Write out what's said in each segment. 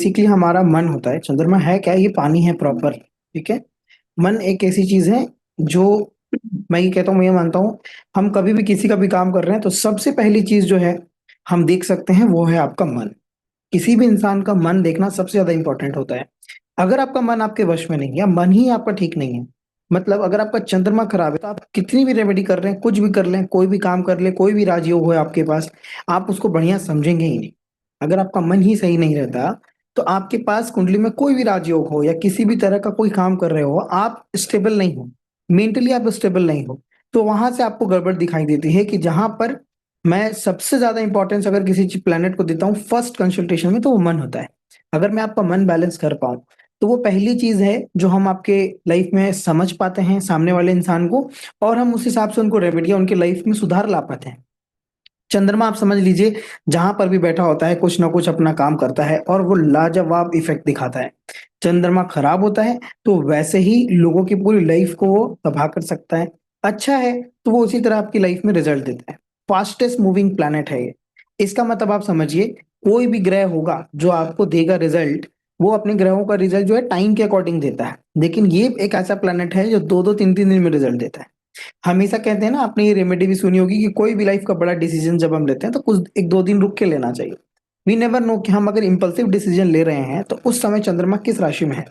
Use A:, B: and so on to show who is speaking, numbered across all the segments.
A: Basically हमारा मन होता है। चंद्रमा है क्या? ये पानी है प्रॉपर। ठीक है। मन एक ऐसी चीज है जो मैं ये कहता हूँ, मैं ये मानता हूँ, हम कभी भी किसी का भी काम कर रहे हैं तो सबसे पहली चीज जो है हम देख सकते हैं वो है आपका मन। किसी भी इंसान का मन देखना सबसे ज्यादा इंपॉर्टेंट होता है। अगर आपका मन आपके वश में नहीं है या मन ही आपका ठीक नहीं है, मतलब अगर आपका चंद्रमा खराब है तो आप कितनी भी रेमेडी कर रहे हैं, कुछ भी कर लें, कोई भी काम कर ले, कोई भी राजयोग है आपके पास, आप उसको बढ़िया समझेंगे ही नहीं। अगर आपका मन ही सही नहीं रहता तो आपके पास कुंडली में कोई भी राजयोग हो या किसी भी तरह का कोई काम कर रहे हो, आप स्टेबल नहीं हो, मेंटली आप स्टेबल नहीं हो। तो वहां से आपको गड़बड़ दिखाई देती है कि जहां पर मैं सबसे ज्यादा इंपॉर्टेंस अगर किसी प्लेनेट को देता हूँ फर्स्ट कंसल्टेशन में, तो वो मन होता है। अगर मैं आपका मन बैलेंस कर पाऊं तो वो पहली चीज है जो हम आपके लाइफ में समझ पाते हैं सामने वाले इंसान को, और हम उस हिसाब से उनको रेमेडी या उनके लाइफ में सुधार ला पाते हैं। चंद्रमा आप समझ लीजिए, जहां पर भी बैठा होता है कुछ ना कुछ अपना काम करता है और वो लाजवाब इफेक्ट दिखाता है। चंद्रमा खराब होता है तो वैसे ही लोगों की पूरी लाइफ को वो तबाह कर सकता है। अच्छा है तो वो उसी तरह आपकी लाइफ में रिजल्ट देता है। फास्टेस्ट मूविंग प्लैनेट है ये। इसका मतलब आप समझिए, कोई भी ग्रह होगा जो आपको देगा रिजल्ट, वो अपने ग्रहों का रिजल्ट जो है टाइम के अकॉर्डिंग देता है, लेकिन ये एक ऐसा प्लैनेट है जो दो दो तीन तीन दिन में रिजल्ट देता है। हमेशा कहते हैं ना, आपने ये रेमेडी भी सुनी होगी कि कोई भी लाइफ का बड़ा डिसीजन जब हम लेते हैं तो कुछ एक दो दिन रुक के लेना चाहिए। वी नेवर नो कि हम अगर इंपल्सिव डिसीजन ले रहे हैं तो उस समय चंद्रमा किस राशि में है,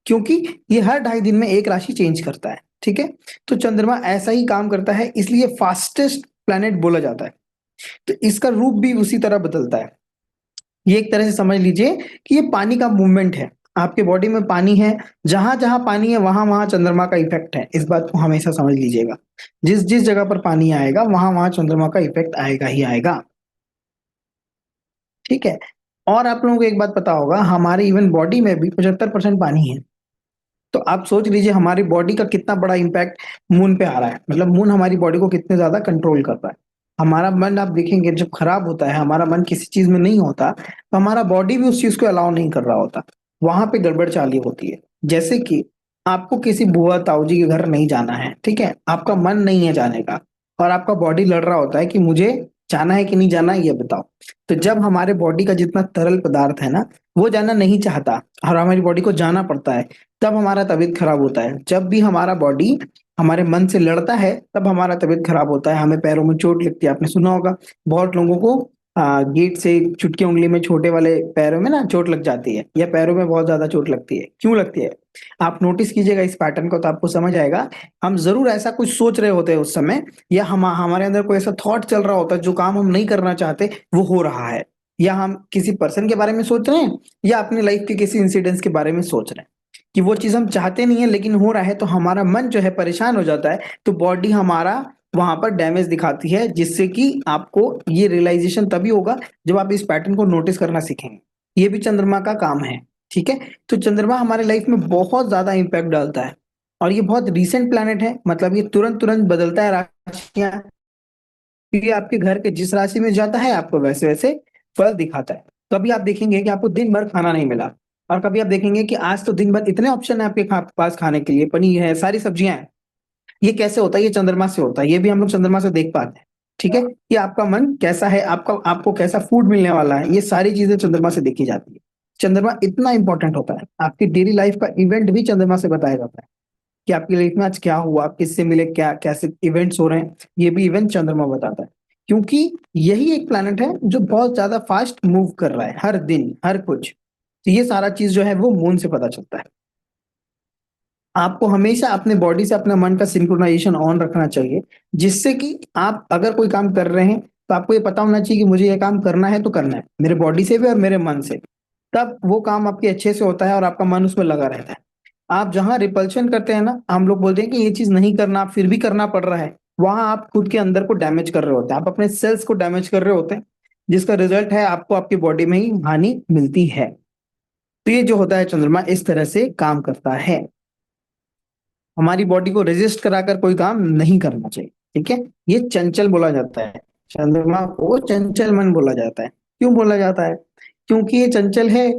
A: क्योंकि ये हर 2.5 दिन में एक राशि चेंज करता है। ठीक है। तो चंद्रमा ऐसा ही काम करता है, इसलिए फास्टेस्ट प्लैनेट बोला जाता है। तो इसका रूप भी उसी तरह बदलता है। ये एक तरह से समझ लीजिए कि ये पानी का मूवमेंट है। आपके बॉडी में पानी है, जहां जहां पानी है वहां वहां चंद्रमा का इफेक्ट है। इस बात को हमेशा समझ लीजिएगा। जिस जिस जगह पर पानी आएगा वहां वहां चंद्रमा का इफेक्ट आएगा ही आएगा। ठीक है। और आप लोगों को एक बात पता होगा, हमारे इवन बॉडी में भी 75% पानी है। तो आप सोच लीजिए हमारी बॉडी का कितना बड़ा इम्पैक्ट मून पे आ रहा है, मतलब मून हमारी बॉडी को कितने ज्यादा कंट्रोल कर रहा है। हमारा मन आप देखेंगे जब खराब होता है, हमारा मन किसी चीज में नहीं होता, तो हमारा बॉडी भी उस चीज को अलाउ नहीं कर रहा होता। वहां पे गड़बड़ चालू होती है। जैसे कि आपको किसी बुआ ताऊ जी के घर नहीं जाना है, ठीक है, आपका मन नहीं है जाने का, और आपका बॉडी लड़ रहा होता है कि मुझे जाना है कि नहीं जाना है ये बताओ। तो जब हमारे बॉडी का जितना तरल पदार्थ है ना, वो जाना नहीं चाहता और हमारी बॉडी को जाना पड़ता है, तब हमारा तबीयत खराब होता है। जब भी हमारा बॉडी हमारे मन से लड़ता है तब हमारा तबीयत खराब होता है, हमें पैरों में चोट लगती है। आपने सुना होगा बहुत लोगों को गेट से चुटकी उंगली में छोटे वाले पैरों में ना चोट लग जाती है, या पैरों में बहुत ज्यादा चोट लगती है। क्यों लगती है? आप नोटिस कीजिएगा इस पैटर्न को तो आपको समझ आएगा। हम जरूर ऐसा कुछ सोच रहे होते हैं उस समय, या हम हमारे अंदर कोई ऐसा थॉट चल रहा होता है, जो काम हम नहीं करना चाहते वो हो रहा है, या हम किसी पर्सन के बारे में सोच रहे हैं, या अपनी लाइफ के किसी इंसिडेंट्स के बारे में सोच रहे हैं कि वो चीज हम चाहते नहीं है लेकिन हो रहा है, तो हमारा मन जो है परेशान हो जाता है। तो बॉडी हमारा वहां पर डैमेज दिखाती है, जिससे कि आपको ये रियलाइजेशन तभी होगा जब आप इस पैटर्न को नोटिस करना सीखेंगे। ये भी चंद्रमा का काम है। ठीक है। तो चंद्रमा हमारे लाइफ में बहुत ज्यादा इंपैक्ट डालता है, और ये बहुत रीसेंट प्लैनेट है, मतलब ये तुरंत तुरंत बदलता है राशियां, क्योंकि आपके घर के जिस राशि में जाता है आपको वैसे वैसे फल दिखाता है। कभी आप देखेंगे कि आपको दिन भर खाना नहीं मिला, और कभी आप देखेंगे कि आज तो दिन भर इतने ऑप्शन है आपके पास खाने के लिए, पनीर है, सारी सब्जियां हैं। ये कैसे होता है? ये चंद्रमा से होता है। ये भी हम लोग चंद्रमा से देख पाते हैं। ठीक है। कि आपका मन कैसा है, आपका आपको कैसा फूड मिलने वाला है, ये सारी चीजें चंद्रमा से देखी जाती है। चंद्रमा इतना इंपॉर्टेंट होता है, आपकी डेली लाइफ का इवेंट भी चंद्रमा से बताया जाता है कि आपकी लाइफ में आज क्या हुआ, किससे मिले, क्या कैसे इवेंट्स हो रहे हैं, ये भी इवेंट चंद्रमा बताता है। क्योंकि यही एक प्लैनेट है जो बहुत ज्यादा फास्ट मूव कर रहा है हर दिन हर कुछ। तो ये सारा चीज जो है वो मून से पता चलता है। आपको हमेशा अपने बॉडी से अपने मन का सिंक्रोनाइजेशन ऑन रखना चाहिए, जिससे कि आप अगर कोई काम कर रहे हैं तो आपको ये पता होना चाहिए कि मुझे ये काम करना है तो करना है, मेरे बॉडी से भी और मेरे मन से। तब वो काम आपके अच्छे से होता है और आपका मन उसमें लगा रहता है। आप जहां रिपल्शन करते हैं ना, हम लोग बोलते हैं कि ये चीज नहीं करना, फिर भी करना पड़ रहा है, वहां आप खुद के अंदर को डैमेज कर रहे होते हैं, आप अपने सेल्स को डैमेज कर रहे होते हैं, जिसका रिजल्ट है आपको आपकी बॉडी में ही हानि मिलती है। तो ये जो होता है चंद्रमा इस तरह से काम करता है। हमारी बॉडी को रेजिस्ट कराकर कोई काम नहीं करना चाहिए। ठीक है। ये चंचल बोला जाता है, चंद्रमा को चंचल मन बोला जाता है। क्यों बोला जाता है? क्योंकि ये चंचल है।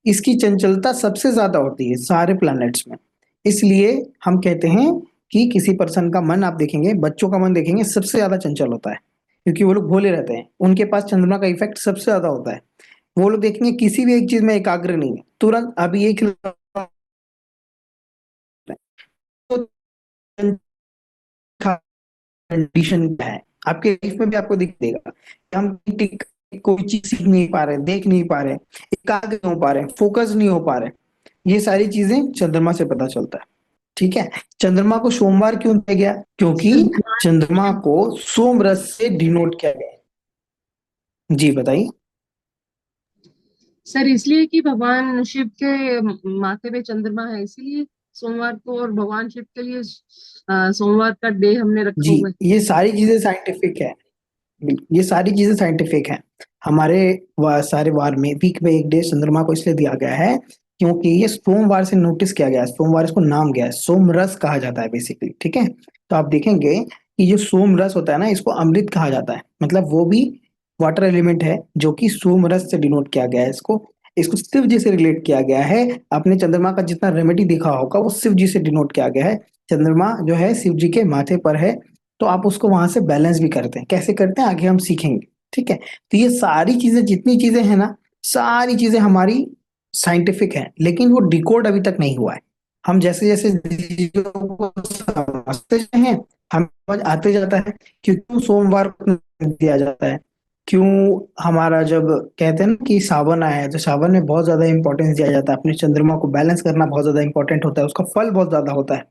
A: इसकी चंचलता सबसे ज्यादा होती है सारे प्लैनेट्स में। इसलिए हम कहते हैं कि किसी पर्सन का मन आप देखेंगे, बच्चों का मन देखेंगे, सबसे ज्यादा चंचल होता है, क्योंकि वो लोग भोले रहते हैं, उनके पास चंद्रमा का इफेक्ट सबसे ज्यादा होता है। वो लोग देखेंगे किसी भी एक चीज में एकाग्र नहीं है, तुरंत अभी एक कंडीशन क्या है आपके लाइफ में भी आपको दिख देगा कि हम कोई चीज सीख नहीं पा रहे, देख नहीं पा रहे, एकाग्र नहीं हो पा रहे, फोकस नहीं हो पा रहे। ये सारी चीजें चंद्रमा से पता चलता है। ठीक है। चंद्रमा को सोमवार क्यों दिया गया? क्योंकि
B: सर
A: चंद्रमा को सोम रस से डिनोट किया गया है। जी बताइए।
B: सर इसलिए कि भगवान शिव के माथे पे चंद्रमा है, इसीलिए सोमवार को, और भगवान शिव के लिए सोमवार का डे हमने रखा
A: जी,
B: हुआ है।
A: ये सारी चीजें साइंटिफिक है। ये सारी चीजें साइंटिफिक हैं। हमारे सारे वार में वीक में एक डे चंद्रमा को इसलिए दिया गया है क्योंकि ये सोमवार से नोटिस किया गया है, सोमवार इसको नाम गया है, सोमरस कहा जाता है बेसिकली। ठीक है। तो आप देखेंगे कि जो सोमरस होता है ना, इसको अमृत कहा जाता है, मतलब वो भी वाटर एलिमेंट है जो कि सोमरस से डिनोट किया गया है। इसको इसको शिव जी से रिलेट किया गया है। आपने चंद्रमा का जितना रेमेडी देखा होगा वो शिव जी से डिनोट किया गया है। चंद्रमा जो है शिव जी के माथे पर है, तो आप उसको वहां से बैलेंस भी करते हैं। कैसे करते हैं आगे हम सीखेंगे। ठीक है। तो ये सारी चीजें, जितनी चीजें हैं ना, सारी चीजें हमारी साइंटिफिक हैं, लेकिन वो डिकोड अभी तक नहीं हुआ है। हम जैसे जैसे चीजों को समझते हैं, हम समझ आते जाता है कि क्यों सोमवार को दिया जाता है, क्यों हमारा जब कहते हैं ना कि सावन आया है तो सावन में बहुत ज्यादा इंपॉर्टेंस दिया जाता है, अपने चंद्रमा को बैलेंस करना बहुत ज्यादा इंपॉर्टेंट होता है, उसका फल बहुत ज्यादा होता है।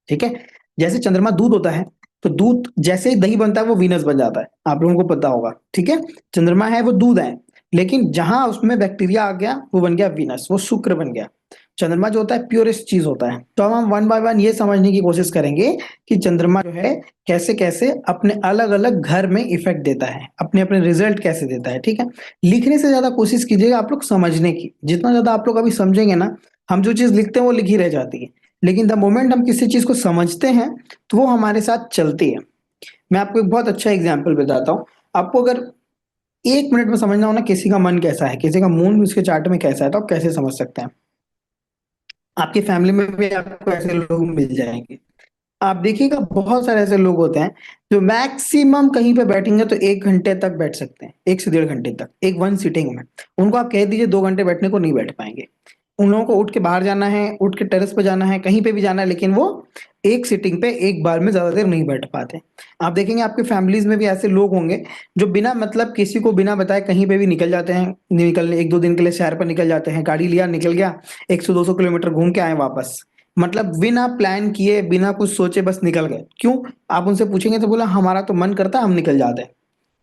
A: ठीक है। जैसे चंद्रमा दूध होता है, तो दूध जैसे ही दही बनता है वो वीनस बन जाता है, आप लोगों को पता होगा। ठीक है। चंद्रमा है वो दूध है, लेकिन जहां उसमें बैक्टीरिया आ गया वो बन गया वीनस, वो शुक्र बन गया। चंद्रमा जो होता है प्योरेस्ट चीज होता है। तो अब हम वन बाय वन ये समझने की कोशिश करेंगे कि चंद्रमा जो है कैसे कैसे अपने अलग अलग घर में इफेक्ट देता है, अपने अपने रिजल्ट कैसे देता है। ठीक है। लिखने से ज्यादा कोशिश कीजिएगा आप लोग समझने की, जितना ज्यादा आप लोग अभी समझेंगे ना, हम जो चीज लिखते हैं वो लिखी रह जाती है, लेकिन द मोमेंट हम किसी चीज को समझते हैं तो वो हमारे साथ चलती है। मैं आपको एक बहुत अच्छा एग्जाम्पल बताता हूँ। आपको अगर 1 मिनट में समझना हो ना किसी का मन कैसा है, किसी का मून उसके चार्ट में कैसा है, तो आप कैसे समझ सकते हैं? आपकी फैमिली में भी आपको ऐसे लोग मिल जाएंगे। आप देखिएगा बहुत सारे ऐसे लोग होते हैं जो मैक्सिमम कहीं पे बैठेंगे तो 1 घंटे तक बैठ सकते हैं, 1 से 1.5 घंटे तक एक वन सीटिंग में। उनको आप कह दीजिए 2 घंटे बैठने को, नहीं बैठ पाएंगे। उन लोगों को उठ के बाहर जाना है, उठ के टेरेस पे जाना है, कहीं पे भी जाना है, लेकिन वो एक सीटिंग पे एक बार में ज्यादा देर नहीं बैठ पाते। आप देखेंगे आपके फैमिलीज में भी ऐसे लोग होंगे जो बिना मतलब किसी को बिना बताए कहीं पे भी निकल जाते हैं, निकलने 1-2 दिन के लिए शहर पर निकल जाते हैं, गाड़ी लिया निकल गया, 100-200 किलोमीटर घूम के आए वापस। मतलब बिना प्लान किए बिना कुछ सोचे बस निकल गए। क्यों? आप उनसे पूछेंगे तो बोला हमारा तो मन करता है हम निकल जाते हैं,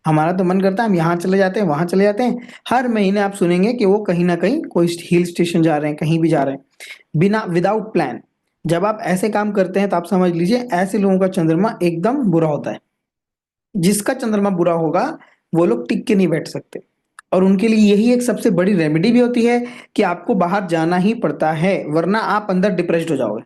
A: हमारा तो मन करता है हम यहाँ चले जाते हैं वहां चले जाते हैं। हर महीने आप सुनेंगे कि वो कहीं ना कहीं कोई हिल स्टेशन जा रहे हैं, कहीं भी जा रहे हैं बिना विदाउट प्लान। जब आप ऐसे काम करते हैं तो आप समझ लीजिए ऐसे लोगों का चंद्रमा एकदम बुरा होता है। जिसका चंद्रमा बुरा होगा वो लोग टिक के नहीं बैठ सकते, और उनके लिए यही एक सबसे बड़ी रेमेडी भी होती है कि आपको बाहर जाना ही पड़ता है, वरना आप अंदर डिप्रेस्ड हो जाओगे।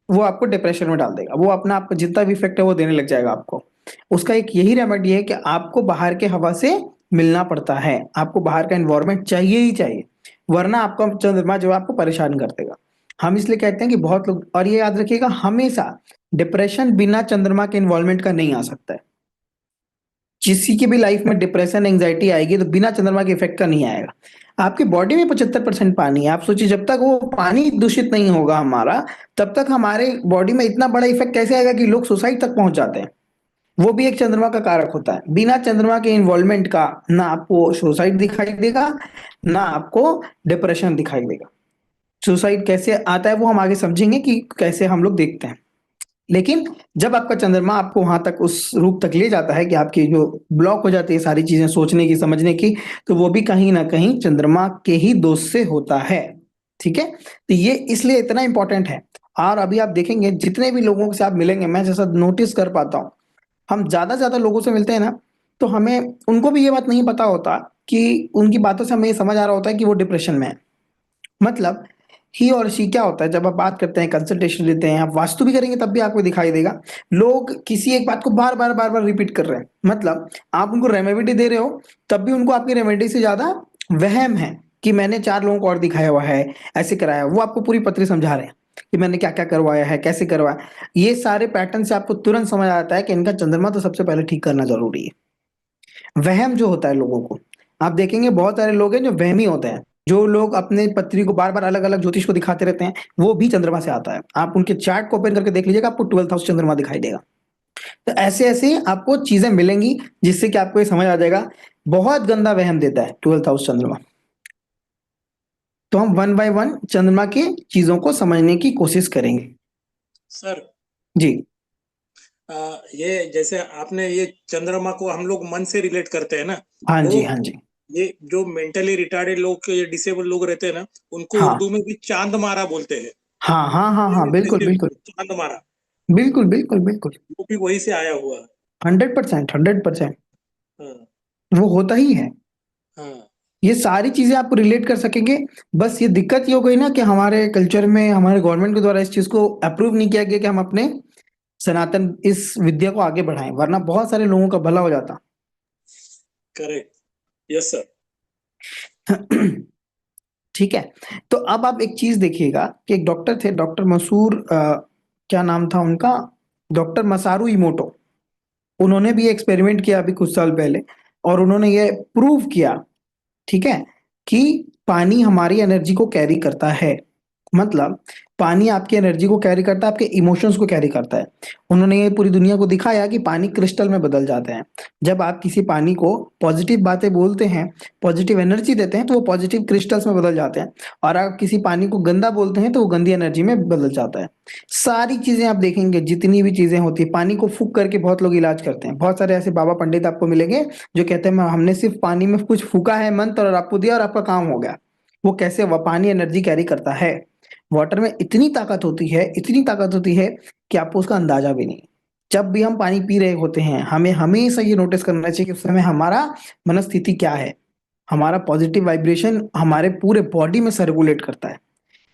A: वो आपको डिप्रेशन में डाल देगा, वो अपना आपको जितना भी इफेक्ट है वो देने लग जाएगा आपको। उसका एक यही रेमेडी है कि आपको बाहर के हवा से मिलना पड़ता है, आपको बाहर का एनवायरनमेंट चाहिए ही चाहिए, वरना आपका चंद्रमा जो है आपको परेशान कर देगा। हम इसलिए कहते हैं कि बहुत लोग, और ये याद रखिएगा हमेशा, डिप्रेशन बिना चंद्रमा के इन्वॉल्वमेंट का नहीं आ सकता है। किसी की भी लाइफ में डिप्रेशन एंजाइटी आएगी तो बिना चंद्रमा के इफेक्ट का नहीं आएगा। आपकी बॉडी में 75% पानी है, आप सोचिए जब तक वो पानी दूषित नहीं होगा हमारा, तब तक हमारे बॉडी में इतना बड़ा इफेक्ट कैसे आएगा कि लोग सुसाइड तक पहुंच जाते हैं। वो भी एक चंद्रमा का कारक होता है। बिना चंद्रमा के इन्वॉल्वमेंट का ना आपको सुसाइड दिखाई देगा, ना आपको डिप्रेशन दिखाई देगा। सुसाइड कैसे आता है वो हम आगे समझेंगे कि कैसे हम लोग देखते हैं। लेकिन जब आपका चंद्रमा आपको वहां तक उस रूप तक ले जाता है कि आपकी जो ब्लॉक हो जाती है सारी चीजें सोचने की समझने की, तो वो भी कहीं ना कहीं चंद्रमा के ही दोष से होता है। ठीक है। तो ये इसलिए इतना इंपॉर्टेंट है। और अभी आप देखेंगे जितने भी लोगों से आप मिलेंगे, मैं जैसा नोटिस कर पाता हूँ, हम ज्यादा लोगों से मिलते हैं ना, तो हमें उनको भी ये बात नहीं पता होता कि उनकी बातों से हमें ये समझ आ रहा होता है कि वो डिप्रेशन में है। मतलब ही और शी क्या होता है, जब आप बात करते हैं कंसल्टेशन लेते हैं, आप वास्तु भी करेंगे तब भी आपको दिखाई देगा लोग किसी एक बात को बार बार रिपीट कर रहे हैं। मतलब आप उनको रेमेडी दे रहे हो, तब भी उनको आपकी रेमेडी से ज्यादा वहम है कि मैंने 4 लोगों को और दिखाया हुआ है, ऐसे कराया। वो आपको पूरी पत्री समझा रहे हैं कि मैंने क्या क्या करवाया है, कैसे करवाया। ये सारे पैटर्न से आपको तुरंत समझ आता है कि इनका चंद्रमा तो सबसे पहले ठीक करना जरूरी है। वहम जो होता है लोगों को, आप देखेंगे बहुत सारे लोग हैं जो वहमी होते हैं, जो लोग अपने पत्री को बार-बार अलग-अलग ज्योतिष को दिखाते रहते हैं, वो भी चंद्रमा से आता है। आप उनके चार्ट को ओपन करके देख लीजिएगा, आपको 12th हाउस चंद्रमा दिखाई देगा। तो ऐसे-ऐसे आपको चीज़ें मिलेंगी, जिससे कि आपको ये समझ आ जाएगा, बहुत गंदा वहम देता है 12th हाउस चंद्रमा। तो हम वन बाय वन चंद्रमा की चीज़ों को समझने की कोशिश करेंगे।
C: सर,
A: जी।
C: ये जैसे आपने ये चंद्रमा को हम लोग मन से रिलेट करते हैं ना,
A: हाँ
C: तो
A: जी, हाँ जी।
C: ये जो मेंटली रिटार्डेड लोग, ये डिसेबल लोग रहते हैं ना, उनको
A: हाँ।
C: उर्दू में भी चांद मारा बोलते हैं।
A: हाँ, हाँ, हाँ, हाँ, बिल्कुल, बिल्कुल।
C: चांद मारा,
A: बिल्कुल, बिल्कुल, बिल्कुल।
C: वो भी वहीं से आया हुआ है।
A: 100%, 100%।
C: हाँ,
A: वो होता ही है।
C: हाँ,
A: ये सारी चीज़ें आप रिलेट कर सकेंगे, बस ये दिक्कत ये हो गई ना कि हमारे कल्चर में, हमारे गवर्नमेंट के द्वारा इस चीज़ को अप्रूव नहीं किया गया कि हम अपने सनातन इस विद्या को आगे बढ़ाएँ, वरना बहुत सारे लोगों का भला हो जाता।
C: Correct, yes sir.
A: ठीक है, तो अब आप एक चीज़ देखिएगा कि एक डॉक्टर थे, डॉक्टर मसूर क्या नाम था उनका? डॉक्टर मसारू इमोटो। उन्होंने भी एक्सपेरिमेंट किया अभी कुछ साल पहले, और उन्होंने ये प्रूव किया, ठीक है, कि पानी हमारी एनर्जी को कैरी करता है। मतलब पानी आपकी एनर्जी को कैरी करता है, आपके इमोशंस को कैरी करता है। उन्होंने ये पूरी दुनिया को दिखाया कि पानी क्रिस्टल में बदल जाते हैं। जब आप किसी पानी को पॉजिटिव बातें बोलते हैं, पॉजिटिव एनर्जी देते हैं, तो वो पॉजिटिव क्रिस्टल्स में बदल जाते हैं, और आप किसी पानी को गंदा बोलते हैं, तो वो गंदी एनर्जी में बदल जाता है। सारी चीज़ें आप देखेंगे, जितनी भी चीज़ें होती हैं, पानी को फूँक करके बहुत लोग इलाज करते हैं। बहुत सारे ऐसे बाबा पंडित आपको मिलेंगे, जो कहते हैं, "म हमने सिर्फ़ पानी में कुछ फूँका है मंत्र और आपको दिया और आपका काम हो गया।" वो कैसे? वो पानी एनर्जी कैरी करता है। वाटर में इतनी ताकत होती है, इतनी ताकत होती है कि आपको उसका अंदाज़ा भी नहीं। जब भी हम पानी पी रहे होते हैं, हमें हमेशा ये नोटिस करना चाहिए कि उस समय हमारा मनस्थिति क्या है। हमारा पॉज़िटिव वाइब्रेशन हमारे पूरे बॉडी में सर्कुलेट करता है।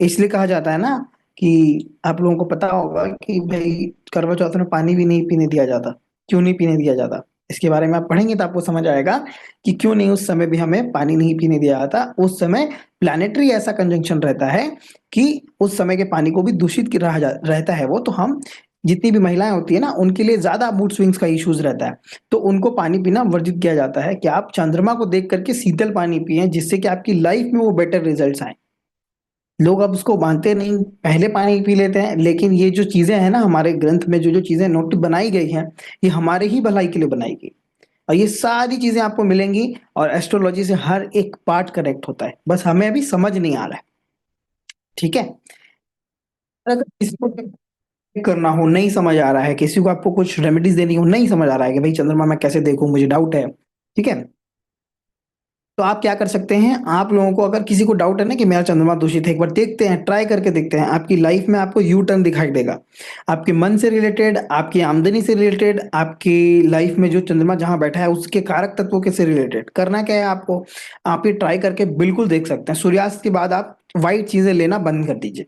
A: इसलिए कहा जाता है ना कि आप लोगों को पता होगा कि भई करवा चौथ में पानी भी नहीं पीने दिया जाता। क्यों नहीं पीने दिया जाता? इसके बारे में आप पढ़ेंगे तो आपको समझ आएगा कि क्यों नहीं उस समय भी हमें पानी नहीं पीने दिया जाता। उस समय प्लैनेटरी ऐसा कंजंक्शन रहता है कि उस समय के पानी को भी दूषित की रहा जा रहता है वो, तो हम जितनी भी महिलाएँ होती है ना, उनके लिए ज़्यादा मूड स्विंग्स का इश्यूज़ रहता है। तो उनको पानी पीना वर्जित किया जाता है कि आप चंद्रमा को देख कर के शीतल पानी पिएँ, जिससे कि आपकी लाइफ़ में वो बेटर रिज़ल्ट्स आएँ। लोग अब उसको मानते नहीं, पहले पानी पी लेते हैं, लेकिन ये जो चीज़ें हैं ना, हमारे ग्रंथ में जो-जो चीज़ें नोट बनाई गई हैं, ये हमारे ही भलाई के लिए बनाई गई। और ये सारी चीज़ें आपको मिलेंगी, और एस्ट्रोलॉजी से हर एक पार्ट करेक्ट होता है, बस हमें अभी समझ नहीं आ रहा है, ठीक है? अगर किसी को करना हो, नहीं समझ आ रहा है, किसी को आपको कुछ रेमेडीज़ देनी हो, नहीं समझ आ रहा है कि भई चंद्रमा मैं कैसे देखूँ, मुझे डाउट है, ठीक है? तो आप क्या कर सकते हैं, आप लोगों को अगर किसी को डाउट है ना कि मेरा चंद्रमा दूषित है, एक बार देखते हैं, ट्राई करके देखते हैं, आपकी लाइफ में आपको यू टर्न दिखाई देगा। आपके मन से रिलेटेड, आपकी आमदनी से रिलेटेड, आपकी लाइफ में जो चंद्रमा जहाँ बैठा है उसके कारक तत्वों के से रिलेटेड करना क्या है आपको, आप ये ट्राई करके बिल्कुल देख सकते हैं। सूर्यास्त के बाद आप व्हाइट चीज़ें लेना बंद कर दीजिए।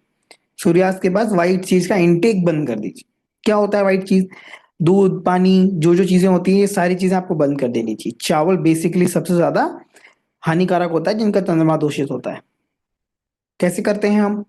A: सूर्यास्त के बाद व्हाइट चीज़ का इंटेक बंद कर दीजिए। क्या होता है व्हाइट चीज़? दूध, पानी, जो-जो चीज़ें होती हैं, ये सारी चीज़ें आपको बंद कर देनी चाहिए। चावल बेसिकली सबसे ज़्यादा हानिकारक होता है जिनका चंद्रमा दूषित होता है। कैसे करते हैं हम?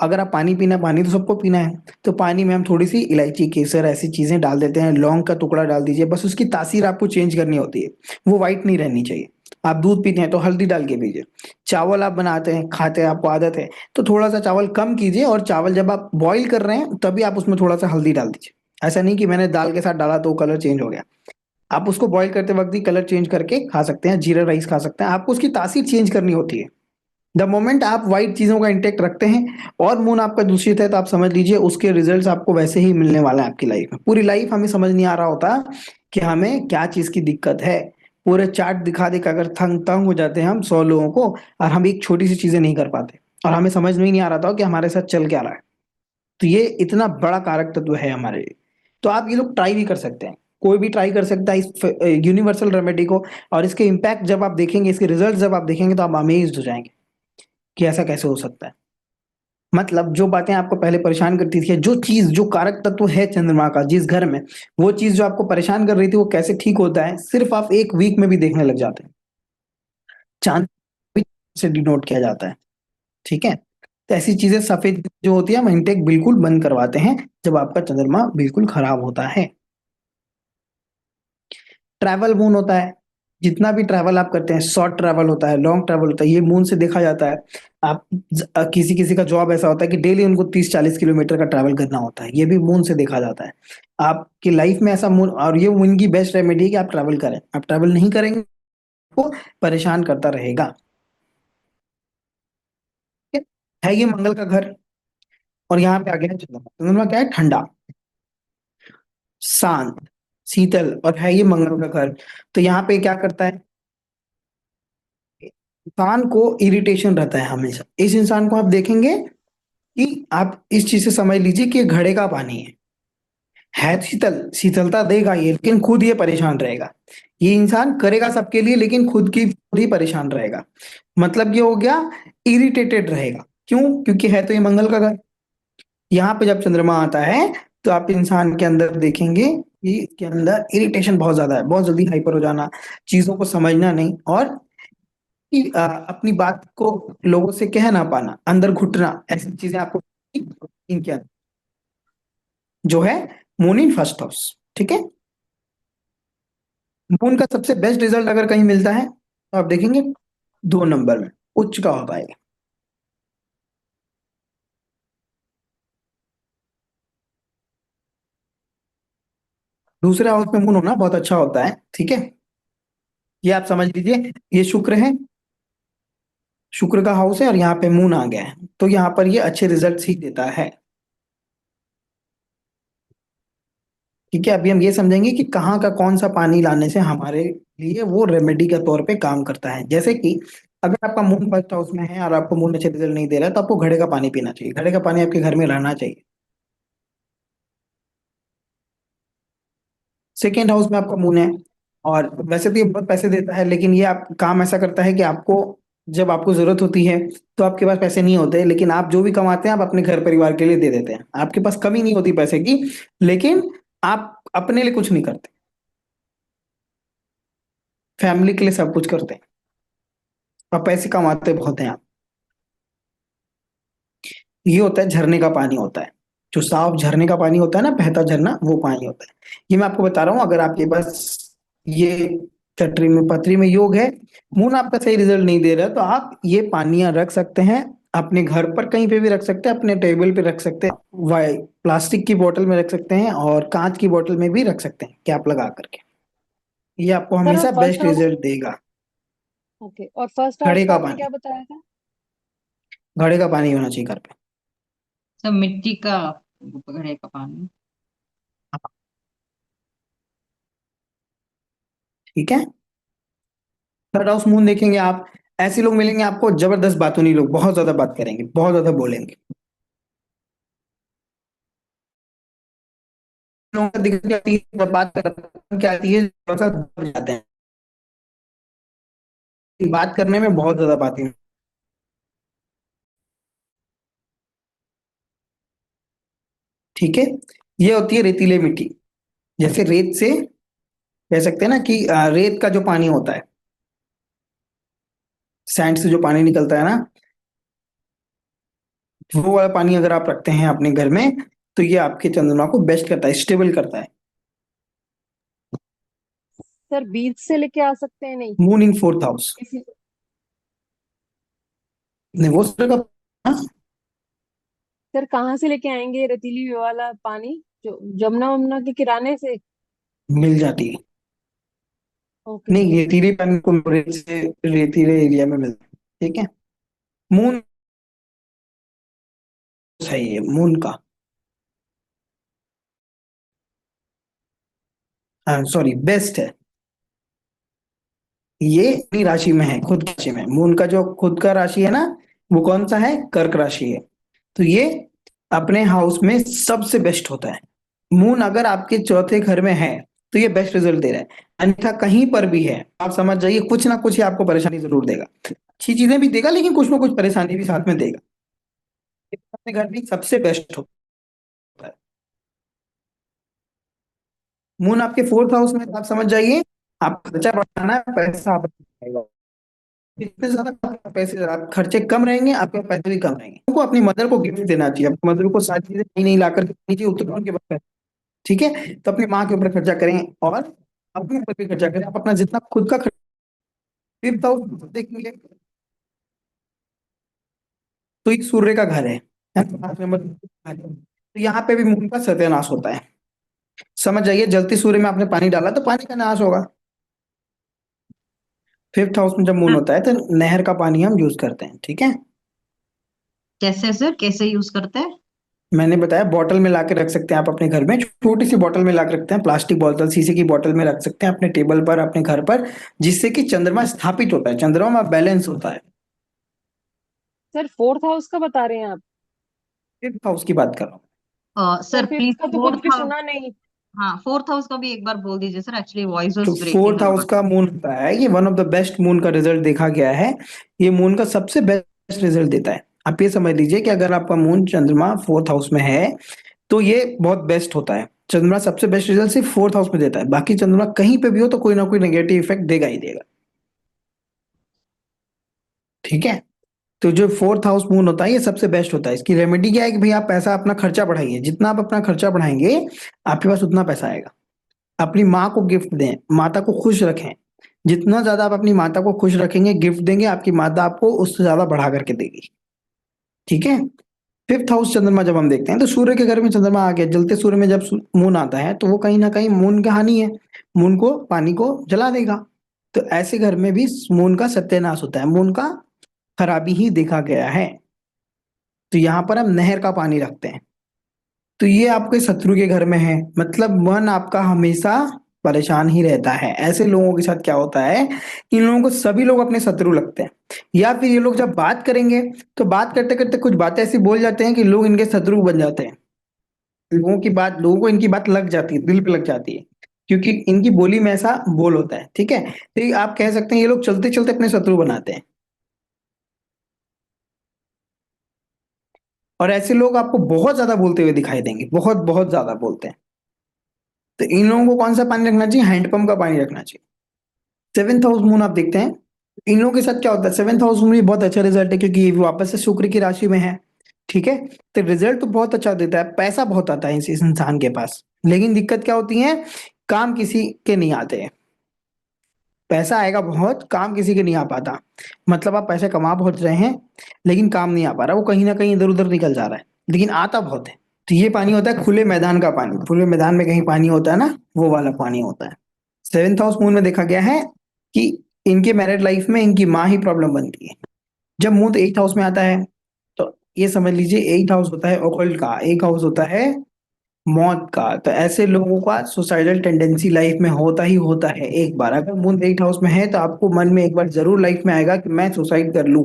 A: अगर आप पानी पीना, पानी तो सबको पीना है, तो पानी में हम थोड़ी-सी इलायची, केसर ऐसी चीज़ें डाल देते हैं, लौंग का टुकड़ा डाल दीजिए, बस उसकी तासीर आपको चेंज करनी होती है, वो व्हाइट नहीं रहनी चाहिए। आप दूध पीते हैं तो हल्दी डाल के पीजिए। चावल आप बनाते हैं, खाते हैं, आपको आदत है, तो थोड़ा-सा चावल कम कीजिए, और चावल जब आप बॉयल कर रहे हैं, तभी आप उसमें थोड़ा-सा हल्दी डाल दीजिए। ऐसा नहीं कि मैंने दाल के साथ डाला तो कलर चेंज हो गया। आप उसको बॉयल करते वक़्त ही कलर चेंज करके खा सकते हैं, जीरा राइस खा सकते हैं, आपको उसकी तासीर चेंज करनी होती है। द मोमेंट आप व्हाइट चीज़ों का इंटेक रखते हैं और मून आपका दूषित है, तो आप समझ लीजिए उसके रिजल्ट्स आपको वैसे ही मिलने वाला है आपकी लाइफ में। पूरी लाइफ हमें समझ नहीं आ रहा होता कि हमें क्या चीज़ की दिक्कत है। पूरे चार्ट दिखा-दिखा कर तंग हो जाते हैं हम 100 लोगों को, और हम एक छोटी-सी चीज़ें नहीं कर पाते, और हमें समझ में ही नहीं आ रहा था कि हमारे साथ चल क्या रहा है। तो ये इतना बड़ा कारक तत्व है हमारे लिए। तो आप ये लोग ट्राई भी कर सकते हैं। कोई भी ट्राई कर सकता है इस यूनिवर्सल रेमेडी को, और इसके इम्पैक्ट जब आप देखेंगे, इसके रिजल्ट जब आप देखेंगे, तो आप अमेज़्ड हो जाएँगे कि ऐसा कैसे हो सकता है। मतलब जो बातें आपको पहले परेशान करती थी, जो चीज़, जो कारक तत्व है चंद्रमा का जिस घर में, वो चीज़ जो आपको परेशान कर रही थी, वो कैसे ठीक होता है, सिर्फ़ आप 1 वीक में भी देखने लग जाते हैं। चाँद भी से डिनोट किया जाता है, ठीक है? तो ऐसी चीज़ें सफ़ेद जो होती है, हम इनटेक बिल्कुल बंद करवाते हैं, जब आपका चंद्रमा बिल्कुल खराब होता है। ट्रैवल मून होता है, जितना भी ट्रैवल आप करते हैं, शॉर्ट ट्रैवल होता है, लॉन्ग ट्रैवल होता है, ये मून से देखा जाता है। आप किसी किसी का जॉब ऐसा होता है कि डेली उनको 30-40 किलोमीटर का ट्रैवल करना होता है, ये भी मून से देखा जाता है। आपकी लाइफ में ऐसा मून, और ये मून की बेस्ट रेमेडी है कि आप ट्रैवल करें। आप ट्रैवल नहीं करेंगे आपको परेशान करता रहेगा। ठीक है ये मंगल का घर। और यहाँ पे आ गया है चंद्रमा। चंद्रमा क्या है? ठंडा, शांत, शीतल, और है ये मंगल का घर। तो यहाँ पे क्या करता है, इंसान को इरिटेशन रहता है हमेशा। इस इंसान को आप देखेंगे कि आप इस चीज से समझ लीजिए कि ये घड़े का पानी है शीतल, शीतलता देगा ये, लेकिन खुद ये परेशान रहेगा। ये इंसान करेगा सबके लिए, लेकिन खुद ही परेशान रहेगा। मतलब ये हो गया, इरिटेटेड रहेगा। क्यों? क्योंकि है तो ये मंगल का घर। यहाँ पे जब चंद्रमा आता है तो आप इंसान के अंदर देखेंगे कि इसके अंदर इरिटेशन बहुत ज्यादा है, बहुत जल्दी हाइपर हो जाना, चीजों को समझना नहीं, और कि अपनी बात को लोगों से कह ना पाना, अंदर घुटना, ऐसी चीजें आपको इनके अंदर जो है मून इन फर्स्ट हाउस। ठीक है। मून का सबसे बेस्ट रिजल्ट अगर कहीं मिलता है तो आप देखेंगे 2 नंबर में उच्च का हो पाएगा। दूसरे हाउस में मून होना बहुत अच्छा होता है। ठीक है, ये आप समझ लीजिए, ये शुक्र है, शुक्र का हाउस है, और यहाँ पे मून आ गया है, तो यहाँ पर ये अच्छे रिजल्ट ही देता है। ठीक है, अभी हम ये समझेंगे कि कहाँ का कौन सा पानी लाने से हमारे लिए वो रेमेडी के तौर पे काम करता है। जैसे कि अगर आपका मून फर्स्ट हाउस में है और आपको मून अच्छे रिजल्ट नहीं दे रहा है, तो आपको घड़े का पानी पीना चाहिए। घड़े का पानी आपके घर में रहना चाहिए। सेकेंड हाउस में आपका मून है, और वैसे तो ये बहुत पैसे देता है, लेकिन ये आप काम ऐसा करता है कि आपको जब आपको जरूरत होती है तो आपके पास पैसे नहीं होते, लेकिन आप जो भी कमाते हैं आप अपने घर परिवार के लिए दे देते हैं। आपके पास कमी नहीं होती पैसे की, लेकिन आप अपने लिए कुछ नहीं करते, फैमिली के लिए सब कुछ करते हैं, और पैसे कमाते बहुत हैं आप। ये होता है झरने का पानी होता है, जो साफ झरने का पानी होता है ना, बहता झरना, वो पानी होता है। ये मैं आपको बता रहा हूँ। अगर आपके पास ये पथरी में योग है, मून आपका सही रिजल्ट नहीं दे रहा, तो आप ये पानियां रख सकते हैं अपने घर पर, कहीं पे भी रख सकते हैं, अपने टेबल पे रख सकते हैं, वाई प्लास्टिक की बोतल में रख सकते हैं, और कांच की बोतल में भी रख सकते हैं कैप लगा करके। ये आपको
D: सर और
A: हमेशा
D: फर्स्ट
A: बेस्ट
D: हाउस,
A: रिजल्ट देगा।
D: ओके, और फर्स्ट हाउस
A: घड़े
D: का
A: का
D: आपने
A: पानी,
D: क्या बताया था?
A: घड़े का पानी होना चाहिए घर पे।
E: सब मिट्टी का घड़े का पानी।
A: ठीक है। थर्ड हाउस मून देखेंगे आप, ऐसे लोग मिलेंगे आपको जबरदस्त बातूनी लोग, बहुत ज्यादा बात करेंगे, बहुत ज्यादा बोलेंगे। लोगों का दिक्कत क्या आती है, जब बात करते क्या आती है, थोड़ा सा दब जाते हैं, बात करने में बहुत ज्यादा बातें। ठीक है, ये होती है रेतीले मिट्टी। जैसे रेत से कह सकते हैं ना कि रेत का जो पानी होता है, सैंड से जो पानी निकलता है ना, वो वाला पानी अगर आप रखते हैं अपने घर में, तो ये आपके चंद्रमा को बेस्ट करता है, स्टेबल करता है।
D: सर बीच से लेके आ सकते हैं? नहीं
A: मून इन फोर्थ हाउस,
D: किसी,
A: नहीं वो का हाँ,
D: सर कहाँ से लेके आएंगे रेतीली वाला पानी? जो जमुना वमुना के किराने से?
A: मिल जाती है।
D: ओके
A: नहीं,
D: सर।
A: रेतीले पानी को रेत से, रेतीले एरिया में मिलता है। ठीक है। मून सही है मून का, सॉरी बेस्ट है। ये अपनी राशि में है, खुद की राशि में। मून का जो खुद का राशि है ना, वो कौन सा है? कर्क राशि है। तो ये अपने हाउस में सबसे बेस्ट होता है। मून अगर आपके चौथे घर में है तो ये बेस्ट रिजल्ट दे रहा है, अन्यथा कहीं पर भी है आप समझ जाइए कुछ ना कुछ ये आपको परेशानी जरूर देगा। अच्छी चीजें भी देगा, लेकिन कुछ ना कुछ परेशानी भी साथ में देगा। ये अपने घर भी सबसे बेस्ट होता है। मून आपके फोर्थ हाउस में, तो आप समझ जाइए आप खर्चा बढ़ाना है, पैसा आप आएगा। जितने ज्यादा पैसे, आप खर्चे कम रहेंगे, आपके पैसे भी कम रहेंगे। आपको अपनी मदर को गिफ्ट देना चाहिए, अपनी मदर को सारी चीजें नई नई ला कर देनी चाहिए, उतना उनके पास। ठीक है, तो अपनी माँ के ऊपर खर्चा करें और अपने ऊपर भी खर्चा करें। आप अपना जितना खुद का फिफ्थ हाउस देखेंगे तो ये सूर्य का घर है ना? 5 नंबर तो यहाँ पे भी मून का सत्यानाश होता है। समझ जाइए, जलते सूर्य में आपने पानी डाला तो पानी का नाश होगा। फिफ्थ हाउस में जब मून होता है तो नहर का पानी हम यूज करते हैं, ठीक है।
E: कैसे सर, कैसे यूज करते हैं?
A: मैंने बताया बॉटल में लाके रख सकते हैं आप अपने घर में, छोटी सी बॉटल में लाके रखते हैं, प्लास्टिक बोतल, शीशे की बॉटल में रख सकते हैं अपने टेबल पर, अपने घर पर, जिससे कि चंद्रमा स्थापित होता है, चंद्रमा बैलेंस होता है।
D: सर फोर्थ हाउस का बता रहे हैं आप?
A: फिफ्थ हाउस की बात कर रहा हूँ।
E: सर
D: सर फिफ्थ
E: प्लीज
D: का तो कुछ
E: फोर्थ
D: भी
E: हाउस।
D: सुना नहीं।
E: हाँ, फोर्थ हाउस का भी एक बार बोल दीजिए सर, एक्चुअली वॉइस
A: तो
E: was breaking
A: forth
E: a
A: house
E: lot.
A: का मून होता है, ये one of the best moon का रिजल्ट देखा गया है। ये मून का सबसे बेस्ट रिजल्ट देता है। आप ये समझ लीजिए कि अगर आपका मून चंद्रमा फोर्थ हाउस में है तो ये बहुत बेस्ट होता है। चंद्रमा सबसे बेस्ट रिजल्ट सिर्फ फोर्थ हाउस में देता है, बाकी चंद्रमा कहीं पे भी हो तो कोई ना कोई नेगेटिव इफेक्ट देगा ही देगा, ठीक है। तो जो फोर्थ हाउस मून होता है ये सबसे बेस्ट होता है। इसकी रेमेडी क्या है कि भाई आप पैसा अपना खर्चा बढ़ाइए, जितना आप अपना खर्चा बढ़ाएंगे आपके पास उतना पैसा आएगा। अपनी माँ को गिफ्ट दें, माता को खुश रखें। जितना ज्यादा आप अपनी माता को खुश रखेंगे, गिफ्ट देंगे, आपकी माता आपको उससे ज्यादा बढ़ा करके देगी, ठीक है। फिफ्थ हाउस चंद्रमा जब हम देखते हैं तो सूर्य के घर में चंद्रमा आ गया, जलते सूर्य में जब मून आता है तो वो कहीं ना कहीं मून की हानि है, मून को पानी को जला देगा। तो ऐसे घर में भी मून का सत्यानाश होता है, मून का खराबी ही देखा गया है। तो यहाँ पर हम नहर का पानी रखते हैं। तो ये आपके शत्रु के घर में है, मतलब मन आपका हमेशा परेशान ही रहता है। ऐसे लोगों के साथ क्या होता है, इन लोगों को सभी लोग अपने शत्रु लगते हैं, या फिर ये लोग जब बात करेंगे तो बात करते करते कुछ बातें ऐसी बोल जाते हैं कि लोग इनके शत्रु बन जाते हैं। लोगों को इनकी बात लग जाती है, दिल पे लग जाती है, क्योंकि इनकी बोली में ऐसा बोल होता है, ठीक है। तो ये आप कह सकते हैं ये लोग चलते चलते अपने शत्रु बनाते हैं। और ऐसे लोग आपको बहुत ज्यादा बोलते हुए दिखाई देंगे, बहुत बहुत ज्यादा बोलते हैं। तो इन लोगों को कौन सा पानी रखना चाहिए, हैंडपंप का पानी रखना चाहिए। सेवेंथ हाउस मून आप देखते हैं, इन लोगों के साथ क्या होता है, सेवेंथ हाउस मून भी बहुत अच्छा रिजल्ट है क्योंकि ये वापस से शुक्र की राशि में है, ठीक है। तो रिजल्ट तो बहुत अच्छा देता है, पैसा बहुत आता है इस इंसान के पास। लेकिन दिक्कत क्या होती है, काम किसी के नहीं आते हैं। पैसा आएगा बहुत, काम किसी के नहीं आ पाता। मतलब आप पैसे कमा बहुत रहे हैं लेकिन काम नहीं आ पा रहा, वो कहीं ना कहीं इधर उधर निकल जा रहा है, लेकिन आता बहुत है। तो ये पानी होता है खुले मैदान का पानी, खुले मैदान में कहीं पानी होता है ना, वो वाला पानी होता है। सेवेंथ हाउस मून में देखा गया है कि इनके मैरिड लाइफ में इनकी माँ ही प्रॉब्लम बनती है। जब मून एट्थ हाउस में आता है तो ये समझ लीजिए एट्थ हाउस होता है ओकल्ट का, एक हाउस होता है मौत का। तो ऐसे लोगों का सुसाइडल टेंडेंसी लाइफ में होता ही होता है। एक बार अगर मून एट्थ हाउस में है तो आपको मन में एक बार जरूर लाइफ में आएगा कि मैं सुसाइड कर लूं,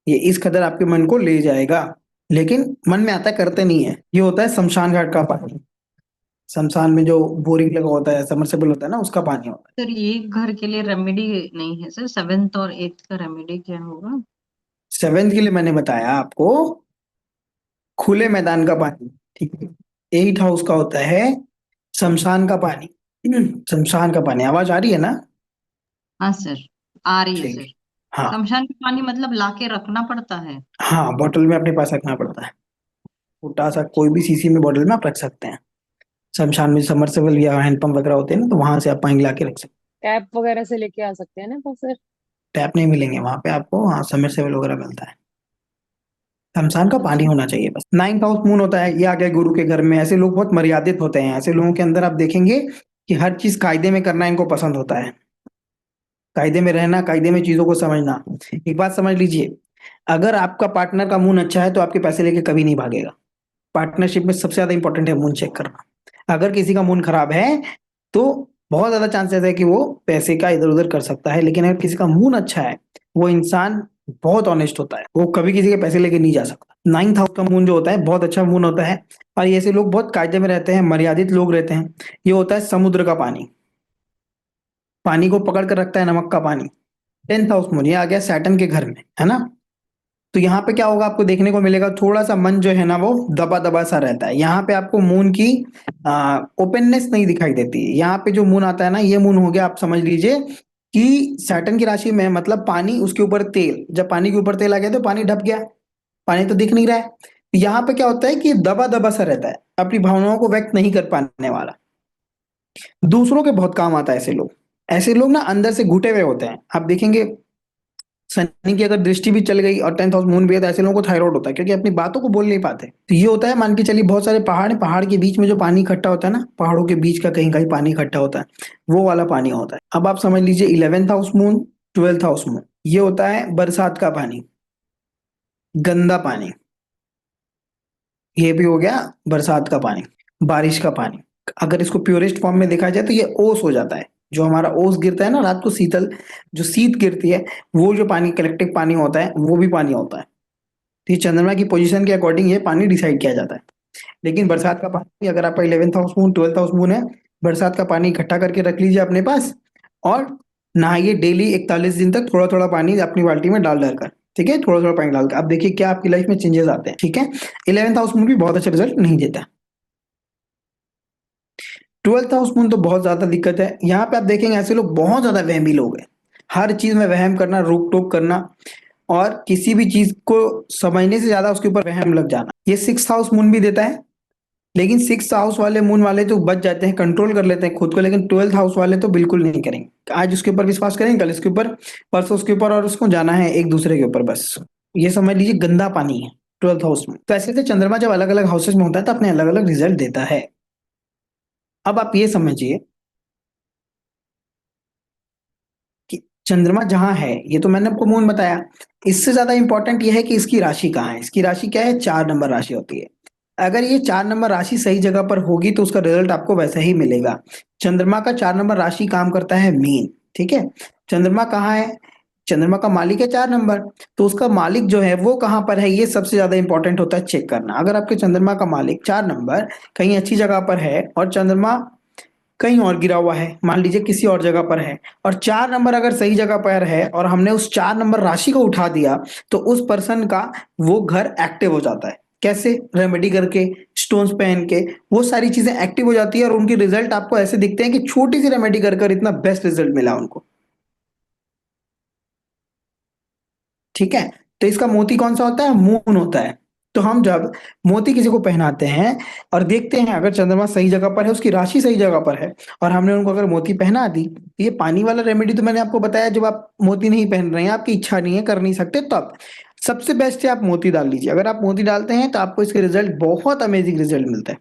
A: ये इस कदर आपके मन को ले जाएगा। लेकिन मन में आता है, करते नहीं है। ये होता है शमशान घाट का पानी, शमशान में जो बोरिंग लगा होता है, सबमर्सिबल होता है ना, उसका पानी होता
E: सर ये घर के लिए रेमेडी नहीं है सर, सेवेंथ और एट्थ का रेमेडी क्या होगा?
A: है। सेवेंथ के लिए मैंने बताया आपको खुले मैदान का पानी, ठीक है। एट हाउस का होता है शमशान का पानी। शमशान का पानी, आवाज आ रही है ना?
E: हाँ सर, आ रही है
A: ठीक
E: सर।
A: है। हाँ
E: शमशान का पानी मतलब लाके रखना पड़ता है?
A: हाँ, बॉटल में अपने पास रखना पड़ता है। छोटा सा कोई भी सीसी में बॉटल में आप रख सकते हैं। शमशान में समरसेबल या हैंडपंप वगैरह होते हैं ना, तो वहां से आप पानी ला के रख सकते
D: टैप वगैरह से लेके आ सकते हैं ना तो सर?
A: हैं। टैप नहीं मिलेंगे वहां पे आपको, हाँ समरसेबल वगैरह मिलता है। शमशान का पानी
D: अच्छा।
A: होना चाहिए बस। नाइन्थ हाउस मून होता है, ये आ गया गुरु के घर में। ऐसे लोग बहुत मर्यादित होते हैं, ऐसे लोगों के अंदर आप देखेंगे कि हर चीज कायदे में करना इनको पसंद होता है। कायदे में रहना, कायदे में चीजों को समझना। एक बात समझ लीजिए, अगर आपका पार्टनर का मून अच्छा है तो आपके पैसे लेके कभी नहीं भागेगा। पार्टनरशिप में सबसे ज्यादा इंपॉर्टेंट है मून चेक करना। अगर किसी का मून खराब है तो बहुत ज्यादा चांसेस है कि वो पैसे का इधर उधर कर सकता है, लेकिन अगर किसी का मून अच्छा है, वो इंसान बहुत ऑनेस्ट होता है, वो कभी किसी के पैसे लेके नहीं जा सकता। नाइन्थ हाउस का मून जो होता है बहुत अच्छा मून होता है, और ऐसे लोग बहुत कायदे में रहते हैं, मर्यादित लोग रहते हैं। ये होता है समुद्र का पानी, पानी को पकड़ कर रखता है, नमक का पानी। टेंथ हाउस मून ये आ गया सैटर्न के घर में, है ना। तो यहाँ पे क्या होगा, आपको देखने को मिलेगा थोड़ा सा मन जो है ना वो दबा दबा सा रहता है। यहाँ पे आपको मून की ओपननेस नहीं दिखाई देती। यहाँ पे जो मून आता है ना, ये मून हो गया, आप समझ लीजिए कि सैटर्न की राशि में, मतलब पानी उसके ऊपर तेल, जब पानी के ऊपर तेल आ गया तो पानी ढप गया, पानी तो दिख नहीं रहा है। यहाँ पे क्या होता है कि दबा दबा सा रहता है, अपनी भावनाओं को व्यक्त नहीं कर पाने वाला। दूसरों के बहुत काम आता है ऐसे लोग। ऐसे लोग ना अंदर से घुटे हुए होते हैं। आप देखेंगे शनि की अगर दृष्टि भी चल गई और 10th हाउस मून भी है तो ऐसे लोगों को थायराइड होता है, क्योंकि अपनी बातों को बोल नहीं पाते। तो ये होता है, मान के चलिए बहुत सारे पहाड़ हैं, पहाड़ के बीच में जो पानी इकट्ठा होता है ना, पहाड़ों के बीच का कहीं कहीं पानी इकट्ठा होता है, वो वाला पानी होता है। अब आप समझ लीजिए 11th house moon, 12th house moon, ये होता है बरसात का पानी, गंदा पानी। ये भी हो गया बरसात का पानी, बारिश का पानी। अगर इसको प्योरेस्ट फॉर्म में देखा जाए तो ये ओस हो जाता है। जो हमारा ओस गिरता है ना रात को, शीतल जो शीत गिरती है, वो जो पानी कलेक्टिव पानी होता है वो भी पानी होता है। तो ये चंद्रमा की पोजीशन के अकॉर्डिंग ये पानी डिसाइड किया जाता है। लेकिन बरसात का पानी, अगर आपका 11th house moon, 12th house moon है, बरसात का पानी इकट्ठा करके रख लीजिए अपने पास और नहाइए डेली 41 दिन तक, थोड़ा थोड़ा पानी अपनी बाल्टी में डाल डालकर। ठीक है, थोड़ा थोड़ा पानी डालकर अब देखिए क्या आपकी लाइफ में चेंजेस आते हैं। ठीक है, 11th हाउस मून भी बहुत अच्छा रिजल्ट नहीं देता। 12th हाउस मून तो बहुत ज्यादा दिक्कत है। यहाँ पे आप देखेंगे ऐसे लोग बहुत ज्यादा वहमी लोग हैं, हर चीज में वहम करना, रोक टोक करना और किसी भी चीज को समझने से ज्यादा उसके ऊपर वहम लग जाना। ये 6th हाउस मून भी देता है, लेकिन 6th हाउस वाले मून वाले तो बच जाते हैं, कंट्रोल कर लेते हैं खुद को, लेकिन 12th हाउस वाले तो बिल्कुल नहीं करेंगे। आज उसके ऊपर विश्वास करेंगे, कल इसके ऊपर, परसों उसके ऊपर, और उसको जाना है एक दूसरे के ऊपर बस। ये समझ लीजिए गंदा पानी है 12th हाउस में। तो ऐसे चंद्रमा जब अलग अलग हाउसेस में होता है तो अपने अलग अलग रिजल्ट देता है। अब आप ये समझिए कि चंद्रमा जहां है, ये तो मैंने आपको मून बताया, इससे ज्यादा इंपॉर्टेंट ये है कि इसकी राशि कहाँ है। इसकी राशि क्या है? 4 नंबर राशि होती है। अगर ये 4 नंबर राशि सही जगह पर होगी तो उसका रिजल्ट आपको वैसा ही मिलेगा। चंद्रमा का 4 नंबर राशि काम करता है मीन। ठीक है, चंद्रमा कहाँ है? चंद्रमा का मालिक है 4 नंबर, तो उसका मालिक जो है वो कहाँ पर है, ये सबसे ज्यादा इंपॉर्टेंट होता है चेक करना। अगर आपके चंद्रमा का मालिक 4 नंबर कहीं अच्छी जगह पर है और चंद्रमा कहीं और गिरा हुआ है, मान लीजिए किसी और जगह पर है, और 4 नंबर अगर सही जगह पर है और हमने उस 4 नंबर राशि को उठा दिया, तो उस पर्सन का वो घर एक्टिव हो जाता है। कैसे? रेमेडी करके, स्टोन्स पहन के, वो सारी चीजें एक्टिव हो जाती है और उनके रिजल्ट आपको ऐसे दिखते हैं कि छोटी सी रेमेडी कर कर इतना बेस्ट रिजल्ट मिला उनको। ठीक है, तो इसका मोती कौन सा होता है? मून होता है। तो हम जब मोती किसी को पहनाते हैं और देखते हैं अगर चंद्रमा सही जगह पर है, उसकी राशि सही जगह पर है, और हमने उनको अगर मोती पहना दी, तो ये पानी वाला रेमेडी तो मैंने आपको बताया, जब आप मोती नहीं पहन रहे हैं, आपकी इच्छा नहीं है, कर नहीं सकते, तब सबसे बेस्ट है आप मोती डाल लीजिए। अगर आप मोती डालते हैं तो आपको इसके रिजल्ट, बहुत अमेजिंग रिजल्ट मिलता है।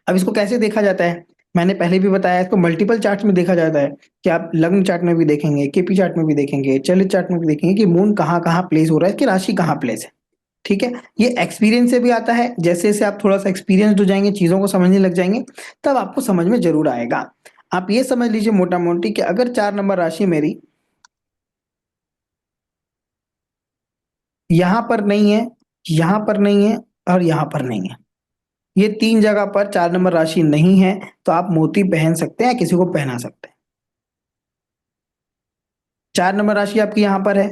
A: अब इसको कैसे देखा जाता है? मैंने पहले भी बताया, इसको मल्टीपल चार्ट्स में देखा जाता है कि आप लग्न चार्ट में भी देखेंगे, केपी चार्ट में भी देखेंगे, चलित चार्ट में भी देखेंगे कि मून कहाँ कहाँ प्लेस हो रहा है, इसकी राशि कहाँ प्लेस है। ठीक है, ये एक्सपीरियंस से भी आता है। जैसे जैसे आप थोड़ा सा एक्सपीरियंस हो जाएंगे, चीजों को समझने लग जाएंगे, तब आपको समझ में जरूर आएगा। आप ये समझ लीजिए मोटा मोटी कि अगर 4 नंबर राशि मेरी यहां पर नहीं है, यहां पर नहीं है और यहां पर नहीं है, ये 3 जगह पर 4 नंबर राशि नहीं है, तो आप मोती पहन सकते हैं, किसी को पहना सकते हैं। 4 नंबर राशि आपकी यहां पर है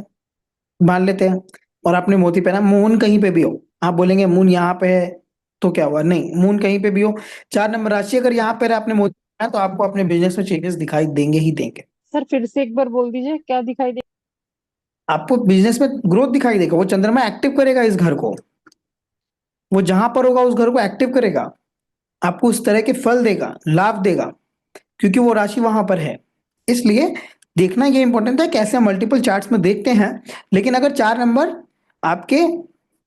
A: मान लेते हैं, और आपने मोती पहना, मून कहीं पे भी हो, आप बोलेंगे मून यहाँ पे है तो क्या हुआ? नहीं, मून कहीं पे भी हो, 4 नंबर राशि अगर यहाँ पर है, आपने मोती पहना, तो आपको अपने बिजनेस में चेंजेस दिखाई देंगे ही देंगे।
D: सर फिर से एक बार बोल दीजिए, क्या दिखाई दे?
A: आपको बिजनेस में ग्रोथ दिखाई देगा, वो चंद्रमा एक्टिव करेगा इस घर को, वो जहां पर होगा उस घर को एक्टिव करेगा, आपको उस तरह के फल देगा, लाभ देगा, क्योंकि वो राशि वहां पर है। इसलिए देखना ये इंपॉर्टेंट है, कैसे हम मल्टीपल चार्ट्स में देखते हैं। लेकिन अगर 4 नंबर आपके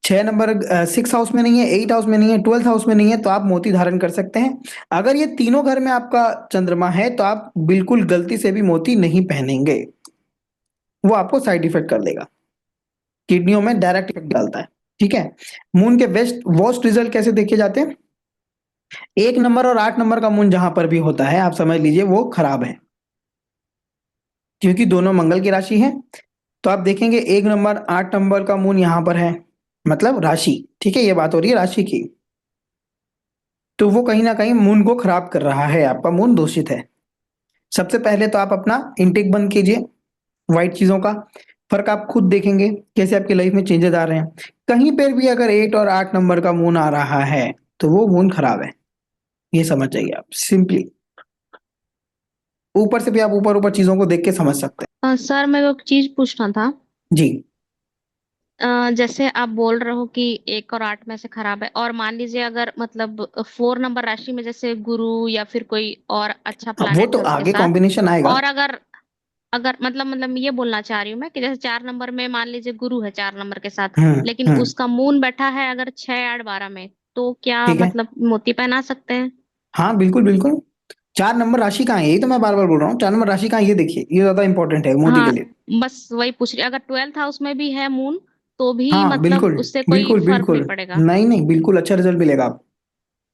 A: 6 नंबर 6 हाउस में नहीं है, 8 हाउस में नहीं है, 12th हाउस में नहीं है, तो आप मोती धारण कर सकते हैं। अगर ये तीनों घर में आपका चंद्रमा है तो आप बिल्कुल गलती से भी मोती नहीं पहनेंगे, वो आपको साइड इफेक्ट कर देगा, किडनियों में डायरेक्ट इफेक्ट डालता है। ठीक है, मून के वेस्ट वर्स्ट रिजल्ट कैसे देखे जाते हैं? 1 नंबर और 8 नंबर का मून जहां पर भी होता है, आप समझ लीजिए वो खराब है, क्योंकि दोनों मंगल की राशि है। तो आप देखेंगे 1 नंबर 8 नंबर का मून यहां पर है, मतलब राशि। ठीक है, ये बात हो रही है राशि की, तो वो कहीं ना कहीं मून को खराब कर रहा है, आपका मून दूषित है। सबसे पहले तो आप अपना इंटेक बंद कीजिए वाइट चीजों का, फर्क आप खुद देखेंगे कैसे आपकी लाइफ में चेंजेस आ रहे हैं। कहीं पर भी अगर 8 और 8 नंबर का मून आ रहा है तो वो मून खराब है, ये समझ जाइए आप सिंपली। ऊपर से भी आप ऊपर ऊपर चीजों को देख के समझ सकते
F: सर मेरे को एक चीज पूछना था।
A: हैं। जी,
F: जैसे आप बोल रहे हो कि 1 और 8 में से खराब है, और मान लीजिए अगर मतलब 4 नंबर राशि में जैसे गुरु या फिर कोई और अच्छा
A: हाँ, वो
F: प्लैनेट
A: तो
F: है उसके
A: आगे
F: साथ,
A: कॉम्बिनेशन आएगा।
F: और अगर अगर मतलब ये बोलना चाह रही हूँ मैं कि जैसे 4 नंबर में मान लीजिए गुरु है 4 नंबर के साथ, लेकिन
A: हम्म।
F: उसका मून बैठा है अगर 6, 8, 12 में, तो क्या
A: ठीक है।
F: मतलब मोती पहना सकते हैं?
A: हाँ बिल्कुल बिल्कुल। 4 नंबर राशि कहाँ है, यही तो मैं बार बार बोल रहा हूँ। 4 नंबर राशि कहाँ है, ये देखिए, ये ज्यादा इंपॉर्टेंट है मोदी के
F: हाँ,
A: लिए।
F: बस वही पूछ रही, अगर 12th हाउस में भी है मून तो भी
A: हाँ
F: मतलब
A: बिल्कुल
F: उससे कोई
A: बिल्कुल
F: फर्क नहीं
A: बिल्कुल।
F: पड़ेगा?
A: नहीं नहीं, बिल्कुल अच्छा रिजल्ट मिलेगा आप।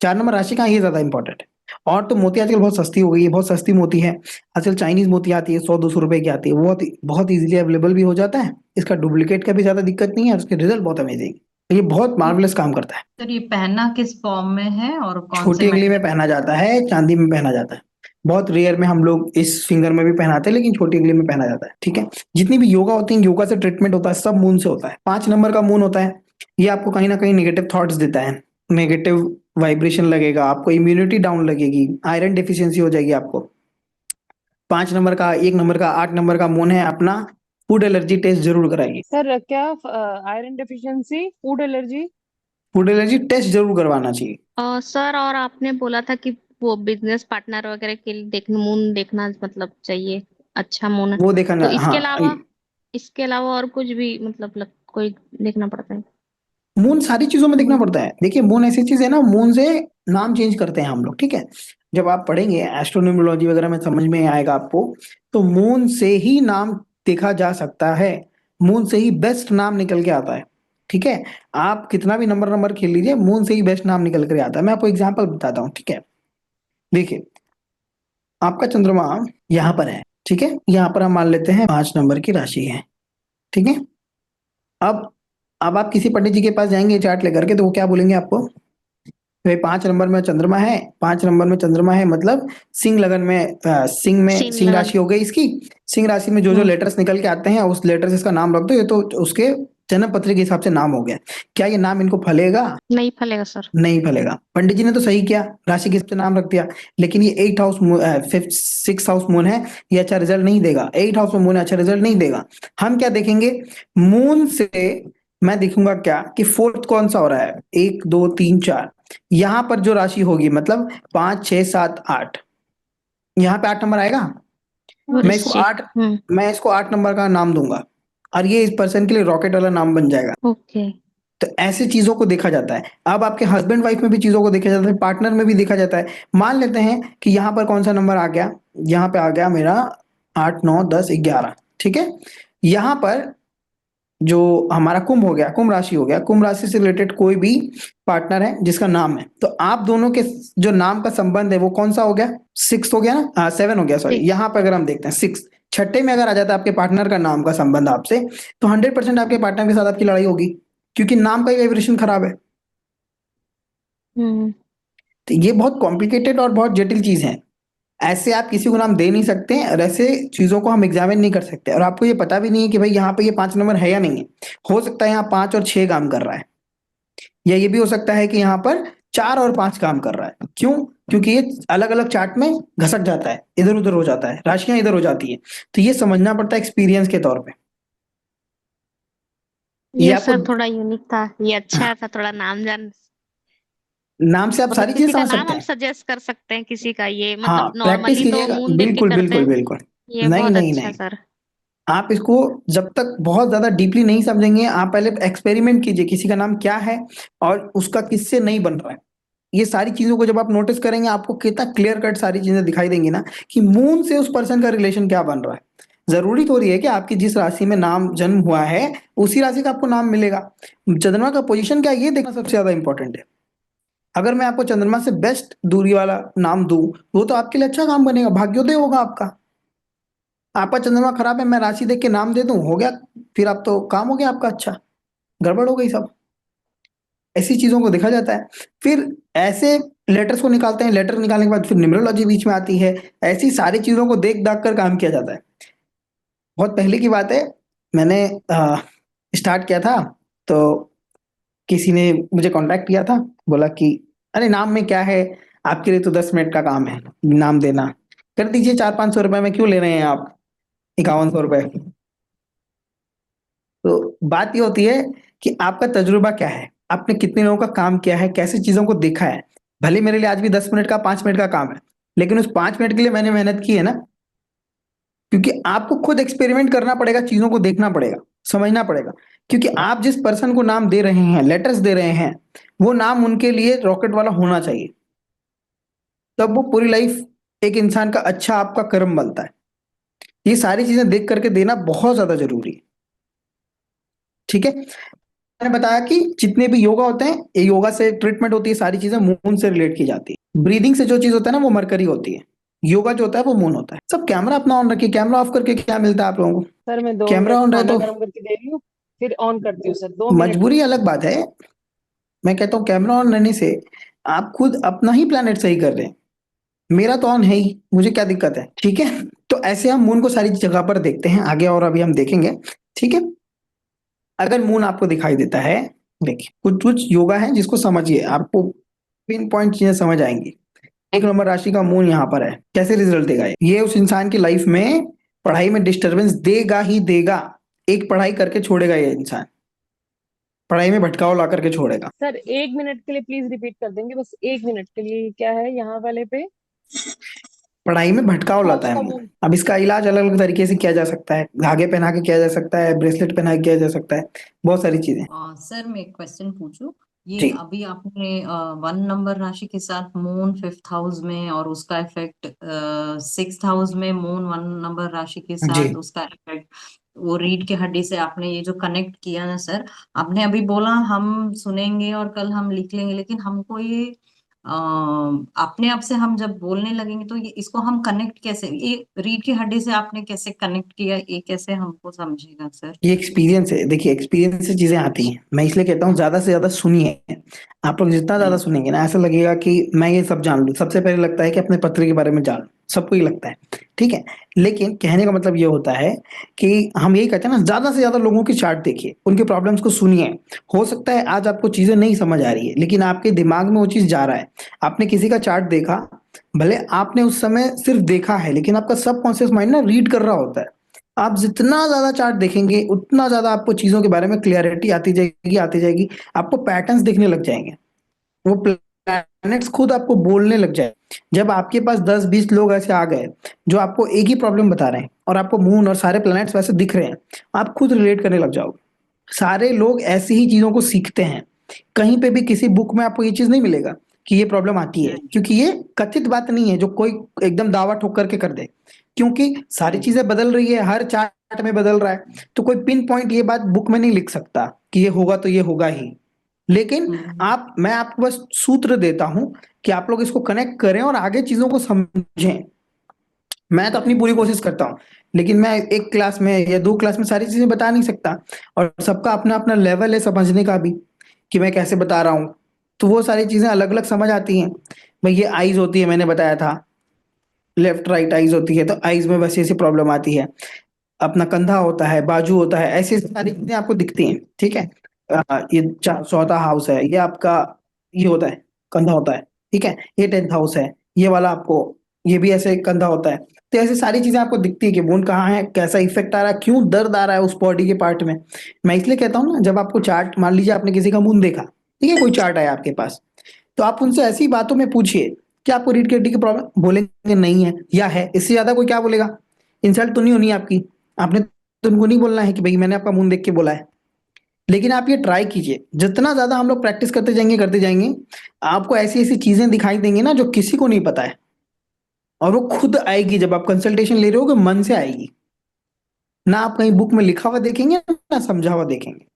A: 4 नंबर राशि का ये ज्यादा इंपॉर्टेंट है। और तो मोती आजकल बहुत सस्ती हो गई है, बहुत सस्ती मोती है। आजकल चाइनीज मोती आती है, 100-200 रुपए की आती है, बहुत बहुत इजीली अवेलेबल भी हो जाता है। इसका डुप्लीकेट का भी ज्यादा दिक्कत नहीं है, और उसके रिजल्ट बहुत अमेजिंग। ये बहुत मार्वलस काम करता है।
E: सर ये पहनना किस फॉर्म में है और कौन से
A: छोटी अंगुली में
E: मेटल?
A: पहना जाता है, चांदी में पहना जाता है। बहुत रेयर में हम लोग इस फिंगर में भी पहनाते हैं, लेकिन छोटी अंगुली में पहना जाता है। ठीक है। जितनी भी योगा होती है, योगा से ट्रीटमेंट होता है, सब मून से होता है। 5 नंबर का मून होता है। ये आपको कहीं ना कहीं नेगेटिव थॉट्स देता है, नेगेटिव वाइब्रेशन लगेगा आपको, इम्यूनिटी डाउन लगेगी, आयरन डिफिशियंसी हो जाएगी आपको। 5 नंबर का, 1 नंबर का, 8 नंबर का मून है अपना, फूड एलर्जी टेस्ट जरूर कराइए।
D: सर क्या iron deficiency, food allergy?
A: Food allergy test जरूर करवाना चाहिए।
F: सर, और आपने बोला था कि वो बिजनेस पार्टनर वगैरह के लिए मून देखना मतलब चाहिए, अच्छा मून है,
A: वो देखना,
F: तो
A: हाँ।
F: इसके अलावा और कुछ भी मतलब कोई देखना पड़ता है?
A: मून सारी चीजों में देखना
F: मून।
A: पड़ता है। देखिए, मून ऐसी चीज है ना, मून से नाम चेंज करते हैं हम लोग। ठीक है। जब आप पढ़ेंगे एस्ट्रोनोमोलॉजी वगैरह में, समझ में आएगा आपको। तो मून से ही नाम देखा जा सकता है। मून से ही बेस्ट नाम निकल के आता है। ठीक है। आप कितना भी नंबर नंबर खेल लीजिए, मून से ही बेस्ट नाम निकल कर आता है। मैं आपको एग्जांपल बताता हूँ। ठीक है। देखिए, आपका चंद्रमा यहाँ पर है। ठीक है। यहाँ पर हम मान लेते हैं 5 नंबर की राशि है। ठीक है। अब अब आप किसी पंडित जी के पास जाएंगे चार्ट लेकर के, तो वो क्या बोलेंगे आपको? भाई 5 नंबर में चंद्रमा है, 5 नंबर में चंद्रमा है मतलब सिंह लगन में, सिंह में,
F: सीन
A: सिंह
F: लगन।
A: राशि हो गई इसकी। सिंह राशि में जो जो
F: हम्म।
A: लेटर्स निकल के आते हैं, उस लेटर से इसका नाम रख दो। ये तो उसके जन्म पत्री के हिसाब से नाम हो गया। क्या ये नाम इनको फलेगा?
F: नहीं फलेगा सर।
A: नहीं फलेगा। पंडित जी ने तो सही किया, राशि के हिसाब से नाम रख दिया। लेकिन ये 8 हाउस, 6 हाउस मून है, ये अच्छा रिजल्ट नहीं देगा। 8 हाउस में मून अच्छा रिजल्ट नहीं देगा। हम क्या देखेंगे? मून से मैं देखूंगा क्या कि फोर्थ कौन सा हो रहा है, 1 2 3 4। यहाँ पर जो राशि होगी, मतलब 5 6 7 8, यहाँ पे 8 नंबर आएगा। मैं इसको
F: वृश्चिक।
A: 8
F: हम्म।
A: मैं इसको 8 नंबर का नाम दूंगा, और ये इस पर्सन के लिए रॉकेट वाला नाम बन जाएगा।
F: ओके।
A: तो ऐसे चीजों को देखा जाता है। अब आपके हस्बैंड वाइफ में भी चीजों को देखा जाता है, पार्टनर में भी देखा जाता है। मान लेते हैं कि यहाँ पर कौन सा नंबर आ गया, यहाँ पे आ गया मेरा 8 9 10 11। ठीक है। यहाँ पर जो हमारा कुंभ हो गया, कुंभ राशि हो गया, कुंभ राशि से रिलेटेड कोई भी पार्टनर है जिसका नाम है, तो आप दोनों के जो नाम का संबंध है वो कौन सा हो गया? 6 हो गया ना, 7 हो गया, सॉरी।
F: 6।
A: यहाँ पर अगर हम देखते हैं 6, छठे में अगर आ जाता है आपके पार्टनर का नाम का संबंध आपसे, तो 100% आपके पार्टनर के साथ आपकी लड़ाई होगी, क्योंकि नाम का ही वाइब्रेशन खराब है।
F: हम्म।
A: तो ये बहुत कॉम्प्लिकेटेड और बहुत जटिल चीज है। ऐसे आप किसी को नाम दे नहीं सकते, और ऐसे चीजों को हम एग्जामिन नहीं कर सकते। और आपको ये पता भी नहीं है कि भाई यहाँ पे ये 5 नंबर है या नहीं है। हो सकता है यहाँ 5 और 6 काम कर रहा है, या ये भी हो सकता है कि यहाँ पर 4 और 5 काम कर रहा है। क्यों? क्योंकि ये अलग अलग चार्ट में घसक जाता है, इधर उधर हो जाता है, राशियां इधर हो जाती है। तो ये समझना पड़ता है एक्सपीरियंस के तौर पे। ये
F: ये
A: आपको,
F: सर थोड़ा यूनिक था, ये
A: हाँ,
F: अच्छा था, थोड़ा नाम जान
A: नाम से आप
F: मतलब
A: सारी चीजें
F: किसी का
A: समझ
F: नाम
A: सकते
F: हम
A: हैं।
F: सजेस्ट कर सकते हैं किसी का, ये
A: हाँ,
F: मतलब
A: प्रैक्टिस
F: नॉर्मली तो
A: कीजिएगा,
F: मून देख के
A: बिल्कुल
F: करते
A: बिल्कुल
F: हैं।
A: बिल्कुल।
F: ये
A: नहीं
F: बहुत
A: नहीं
F: अच्छा
A: नहीं,
F: सर।
A: आप इसको जब तक बहुत ज्यादा डीपली नहीं समझेंगे, आप पहले एक्सपेरिमेंट कीजिए, किसी का नाम क्या है और उसका किससे नहीं बन रहा है। ये सारी चीजों को जब आप नोटिस करेंगे, आपको कितना क्लियर कट सारी चीजें दिखाई देंगी ना, कि मून से उस पर्सन का रिलेशन क्या बन रहा है। जरूरी थोड़ी है कि आपकी जिस राशि में नाम जन्म हुआ है उसी राशि का आपको नाम मिलेगा। चंद्रमा का पोजीशन क्या है, ये देखना सबसे ज्यादा इंपॉर्टेंट है। अगर मैं आपको चंद्रमा से बेस्ट दूरी वाला नाम दूं, वो तो आपके लिए अच्छा काम बनेगा, भाग्योदय होगा आपका। आपका चंद्रमा खराब है, मैं राशि देख के नाम दे दूं, हो गया, फिर आप तो काम हो गया आपका अच्छा, गड़बड़ हो गई सब। ऐसी चीजों को देखा जाता है। फिर ऐसे लेटर्स को निकालते हैं, लेटर निकालने के बाद फिर न्यूमरोलॉजी बीच में आती है। ऐसी सारी चीजों को देख दाख कर काम किया जाता है। बहुत पहले की बात है, मैंने स्टार्ट किया था, तो किसी ने मुझे कांटेक्ट किया था, बोला कि अरे नाम में क्या है, आपके लिए तो 10 मिनट का काम है नाम देना, कर दीजिए, 400-500 रुपए में क्यों ले रहे हैं आप, 5100 रुपए। तो बात ये होती है कि आपका तजुर्बा क्या है, आपने कितने लोगों का काम किया है, कैसे चीजों को देखा है। भले मेरे लिए आज भी 10 मिनट का 5 मिनट का काम है, लेकिन उस 5 मिनट के लिए मैंने मेहनत की है ना, क्योंकि आपको खुद एक्सपेरिमेंट करना पड़ेगा, चीजों को देखना पड़ेगा, समझना पड़ेगा। क्योंकि आप जिस पर्सन को नाम दे रहे हैं, लेटर्स दे रहे हैं, वो नाम उनके लिए रॉकेट वाला होना चाहिए, तब वो पूरी लाइफ एक इंसान का अच्छा आपका कर्म बनता है। ये सारी चीजें देख करके देना बहुत ज्यादा जरूरी है। ठीक है, मैंने बताया कि जितने भी योगा होते हैं, ये योगा से ट्रीटमेंट होती है, सारी चीजें मून से रिलेट की जाती है। ब्रीदिंग से जो चीज होता है ना, वो मरकरी होती है। योगा जो होता है वो मून होता है। सब कैमरा अपना ऑन रखिए, कैमरा ऑफ करके क्या मिलता है आप लोगों को?
D: सर मैं 2
A: कैमरा
D: मिनट
A: ऑन रहे
D: खाना
A: तो
D: गर्म करके दे रही हूँ, फिर ऑन करती हूँ सर, 2 मिनट।
A: मजबूरी अलग बात है। मैं कहता हूँ कैमरा ऑन रहने से आप खुद अपना ही प्लेनेट सही कर रहे हैं। मेरा तो ऑन है ही, मुझे क्या दिक्कत है? ठीक है, तो ऐसे हम मून को सारी जगह पर देखते हैं आगे, और अभी हम देखेंगे। ठीक है, अगर मून आपको दिखाई देता है, देखिए कुछ कुछ योगा है जिसको समझिए, आपको पिन पॉइंट चीजें समझ आएंगी। 1 नंबर राशि का मून यहाँ पर है, कैसे रिजल्ट देगा ये उस इंसान की लाइफ में पढ़ाई में डिस्टरबेंस देगा ही देगा। एक पढ़ाई करके छोड़ेगा ये इंसान, पढ़ाई में भटकाव ला करके छोड़ेगा।
D: सर 1 मिनट के लिए प्लीज रिपीट कर देंगे, बस 1 मिनट के लिए। क्या है यहाँ वाले पे?
A: पढ़ाई में भटकाव लाता
D: हाउस
A: है
D: का
A: मून।
D: मून।
A: अब इसका इलाज अलग अलग तरीके से किया जा सकता है, धागे पहना के किया जा सकता है, ब्रेसलेट पहना के किया जा सकता है, बहुत सारी चीजें।
E: सर मैं एक क्वेश्चन पूछूं। ये
A: जी
E: अभी आपने 1 नंबर राशि के साथ मून 5th हाउस में और उसका इफेक्ट 6th हाउस में, मून 1 नंबर राशि के
A: जी
E: साथ उसका इफेक्ट, वो रीढ़ की हड्डी से आपने ये जो कनेक्ट किया ना सर, आपने अभी बोला हम सुनेंगे और कल हम लिख लेंगे, लेकिन हमको ये अपने आप से हम जब बोलने लगेंगे तो ये इसको हम कनेक्ट कैसे, ये रीढ़ की हड्डी से आपने कैसे कनेक्ट किया, ये कैसे हमको समझेगा सर?
A: ये एक्सपीरियंस है, देखिए एक्सपीरियंस से चीजें आती हैं। मैं इसलिए कहता हूँ ज्यादा से ज्यादा सुनिए। आप लोग जितना ज्यादा सुनेंगे ना, ऐसा लगेगा कि मैं ये सब जान लूं। सबसे पहले लगता है कि अपने पत्र के बारे में जान लूं, सबको ही लगता है। ठीक है, लेकिन कहने का मतलब ये होता है कि हम यही कहते हैं ना, ज्यादा से ज्यादा लोगों की चार्ट देखिए, उनके प्रॉब्लम्स को सुनिए। हो सकता है आज आपको चीजें नहीं समझ आ रही है, लेकिन आपके दिमाग में वो चीज जा रहा है। आपने किसी का चार्ट देखा, भले आपने उस समय सिर्फ देखा है, लेकिन आपका सबकॉन्शियस माइंड ना रीड कर रहा होता है। आप जितना ज्यादा चार्ट देखेंगे, उतना ज्यादा आपको चीजों के बारे में क्लियरिटी आती जाएगी, आती जाएगी। आपको पैटर्न्स दिखने लग जाएंगे, वो प्लैनेट्स खुद आपको बोलने लग जाए। जब आपके पास 10-20 लोग ऐसे आ गए जो आपको एक ही प्रॉब्लम बता रहे हैं, और आपको मून और सारे प्लैनेट्स वैसे दिख रहे हैं, आप खुद रिलेट करने लग जाओगे। सारे लोग ऐसी ही चीजों को सीखते हैं। कहीं पे भी किसी बुक में आपको ये चीज नहीं मिलेगा कि ये प्रॉब्लम आती है, क्योंकि ये कथित बात नहीं है जो कोई एकदम दावा ठोक करके कर दे। क्योंकि सारी चीजें बदल रही है, हर चार्ट में बदल रहा है, तो कोई पिन पॉइंट ये बात बुक में नहीं लिख सकता कि ये होगा तो ये होगा ही। लेकिन मैं आपको बस सूत्र देता हूं कि आप लोग इसको कनेक्ट करें और आगे चीजों को समझें। मैं तो अपनी पूरी कोशिश करता हूँ, लेकिन मैं एक क्लास में या 2 क्लास में सारी चीजें बता नहीं सकता, और सबका अपना अपना लेवल है समझने का भी, कि मैं कैसे बता रहा हूँ। तो वो सारी चीजें अलग अलग समझ आती हैं। भाई ये आईज होती है, मैंने बताया था, लेफ्ट राइट आईज होती है, तो आईज में वैसी ऐसी प्रॉब्लम आती है। अपना कंधा होता है, बाजू होता है, ऐसी सारी चीजें आपको दिखती हैं। ठीक है, ये चौथा हाउस है, ये आपका ये होता है, कंधा होता है। ठीक है, ये 10th हाउस है, ये वाला आपको, ये भी ऐसे कंधा होता है। तो ऐसी सारी चीजें आपको दिखती है कि बोन कहाँ है, कैसा इफेक्ट आ रहा है, क्यों दर्द आ रहा है उस बॉडी के पार्ट में। मैं इसलिए कहता हूँ ना, जब आपको चार्ट, मान लीजिए आपने किसी का मुंह देखा, ठीक है, कोई चार्ट आया आपके पास, तो आप उनसे ऐसी बातों में पूछिए कि आपको रीढ़ की हड्डी की प्रॉब्लम, बोलेंगे नहीं है या है, इससे ज्यादा कोई क्या बोलेगा? इंसल्ट तो नहीं होनी आपकी। आपने तो उनको नहीं बोलना है कि भाई मैंने आपका मुंह देख के बोला है। लेकिन आप ये ट्राई कीजिए, जितना ज्यादा हम लोग प्रैक्टिस करते जाएंगे, आपको ऐसी ऐसी चीजें दिखाई देंगी ना जो किसी को नहीं पता है, और वो खुद आएगी। जब आप कंसल्टेशन ले रहे हो, मन से आएगी, ना आप कहीं बुक में लिखा हुआ देखेंगे, ना समझा हुआ देखेंगे।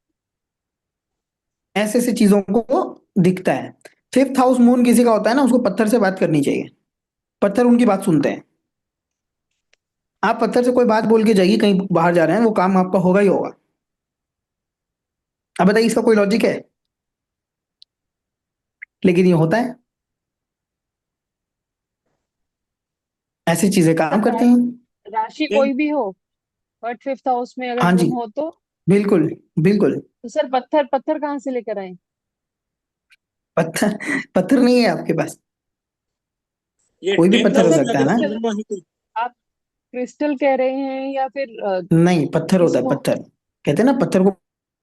A: ऐसे ऐसे चीजों को दिखता है। 5th हाउस मून किसी का होता है ना, उसको पत्थर से बात करनी चाहिए, पत्थर उनकी बात सुनते हैं। आप पत्थर से कोई बात बोल के जाइए, कहीं बाहर जा रहे हैं, वो काम आपका होगा ही होगा। अब बताइए, इसका कोई लॉजिक है? लेकिन ये होता है, ऐसी चीजें काम
D: सर
A: करते हैं।
D: राशि
C: ये
D: कोई भी हो, बट 5th हाउस में अगर
A: हाँ जी,
D: मून हो
A: बिल्कुल बिल्कुल।
D: तो सर पत्थर पत्थर कहाँ से लेकर आए?
A: पत्थर, पत्थर नहीं है आपके पास?
C: ये
A: कोई भी
C: 10th
A: पत्थर हो
C: हाउस
D: सर
C: में
A: सकता है
C: अगर
A: ना।
D: क्रिस्टल,
C: चंद्रमा है तो
D: आप क्रिस्टल कह रहे हैं या फिर
A: नहीं, पत्थर होता है,
D: किसको?
A: पत्थर कहते हैं ना, पत्थर को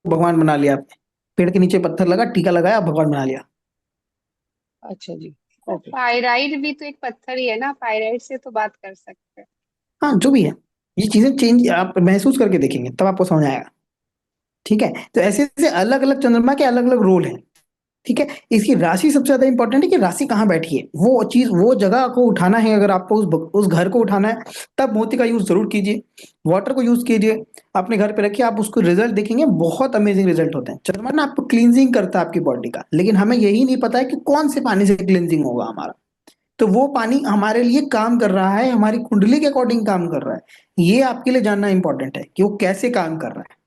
A: भगवान बना लिया आपने, पेड़ के नीचे पत्थर लगा, टीका लगाया, भगवान बना लिया।
D: अच्छा जी,
G: सर
D: ओके।
G: पायराइट भी तो एक पत्थर ही है ना, पायराइट से तो बात कर सकते हैं।
A: हाँ, जो भी है, ये चीजें चेंज आप महसूस करके देखेंगे तब आपको समझ आएगा। ठीक है, तो ऐसे ऐसे अलग अलग चंद्रमा के अलग अलग रोल हैं। ठीक है, इसकी राशि सबसे ज्यादा इंपॉर्टेंट है कि राशि कहाँ बैठी है, वो चीज, वो जगह को उठाना है। अगर आपको उस घर को उठाना है तब मोती का यूज जरूर कीजिए, वाटर को यूज कीजिए, अपने घर पे रखिए, आप उसको रिजल्ट देखेंगे, बहुत अमेजिंग रिजल्ट होते हैं। चंद्रमा ना आपको क्लींजिंग करता है आपकी बॉडी का, लेकिन हमें यही नहीं पता है कि कौन से पानी से क्लींजिंग होगा हमारा। तो वो पानी हमारे लिए काम कर रहा है, हमारी कुंडली के अकॉर्डिंग काम कर रहा है। ये आपके लिए जानना इंपॉर्टेंट है कि वो कैसे काम कर रहा है।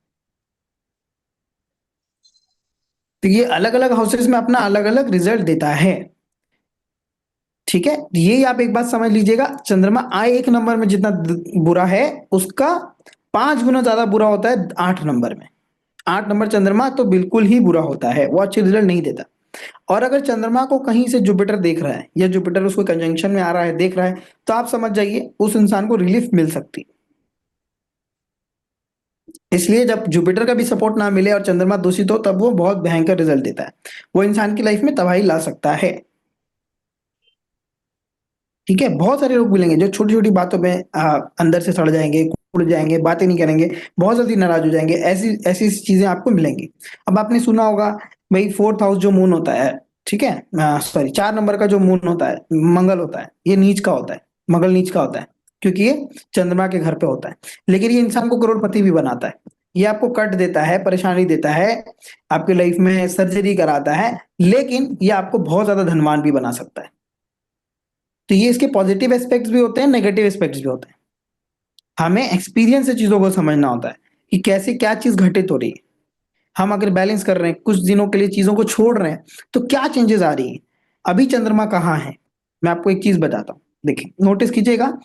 A: तो ये अलग अलग हाउसेस में अपना अलग अलग रिजल्ट देता है। ठीक है, ये आप एक बात समझ लीजिएगा, चंद्रमा आए एक नंबर में जितना बुरा है, उसका 5 गुना ज्यादा बुरा होता है 8 नंबर में। 8 नंबर चंद्रमा तो बिल्कुल ही बुरा होता है, वो अच्छे रिजल्ट नहीं देता। और अगर चंद्रमा को कहीं से जुपिटर देख रहा है या जुपिटर उसको कंजंक्शन में आ रहा है, देख रहा है, तो आप समझ जाइए उस इंसान को रिलीफ मिल सकती है। इसलिए जब जुपिटर का भी सपोर्ट ना मिले और चंद्रमा दूषित हो, तब वो बहुत भयंकर रिजल्ट देता है, वो इंसान की लाइफ में तबाही ला सकता है। ठीक है, बहुत सारे लोग मिलेंगे जो छोटी छोटी बातों में अंदर से सड़ जाएंगे, उड़ जाएंगे, बातें नहीं करेंगे, बहुत जल्दी नाराज हो जाएंगे, ऐसी ऐसी चीजें आपको मिलेंगी। अब आपने सुना होगा भाई, 4th हाउस जो मून होता है, ठीक है, सॉरी, 4 नंबर का जो मून होता है, मंगल होता है, ये नीच का होता है, मंगल नीच का होता है, क्योंकि ये चंद्रमा के घर पे होता है। लेकिन ये इंसान को करोड़पति भी बनाता है, ये आपको कट देता है, परेशानी देता है, आपकी लाइफ में सर्जरी कराता है, लेकिन ये आपको बहुत ज्यादा धनवान भी बना सकता है। तो ये इसके पॉजिटिव एस्पेक्ट्स भी होते हैं, नेगेटिव एस्पेक्ट्स भी होते हैं। हमें एक्सपीरियंस से चीजों को समझना होता है कि कैसे क्या चीज घटित हो रही है। हम अगर बैलेंस कर रहे हैं, कुछ दिनों के लिए चीजों को छोड़ रहे हैं, तो क्या चेंजेस आ रही है। अभी चंद्रमा कहाँ है, मैं आपको एक चीज बताता हूँ, देखिए, नोटिस कीजिएगा।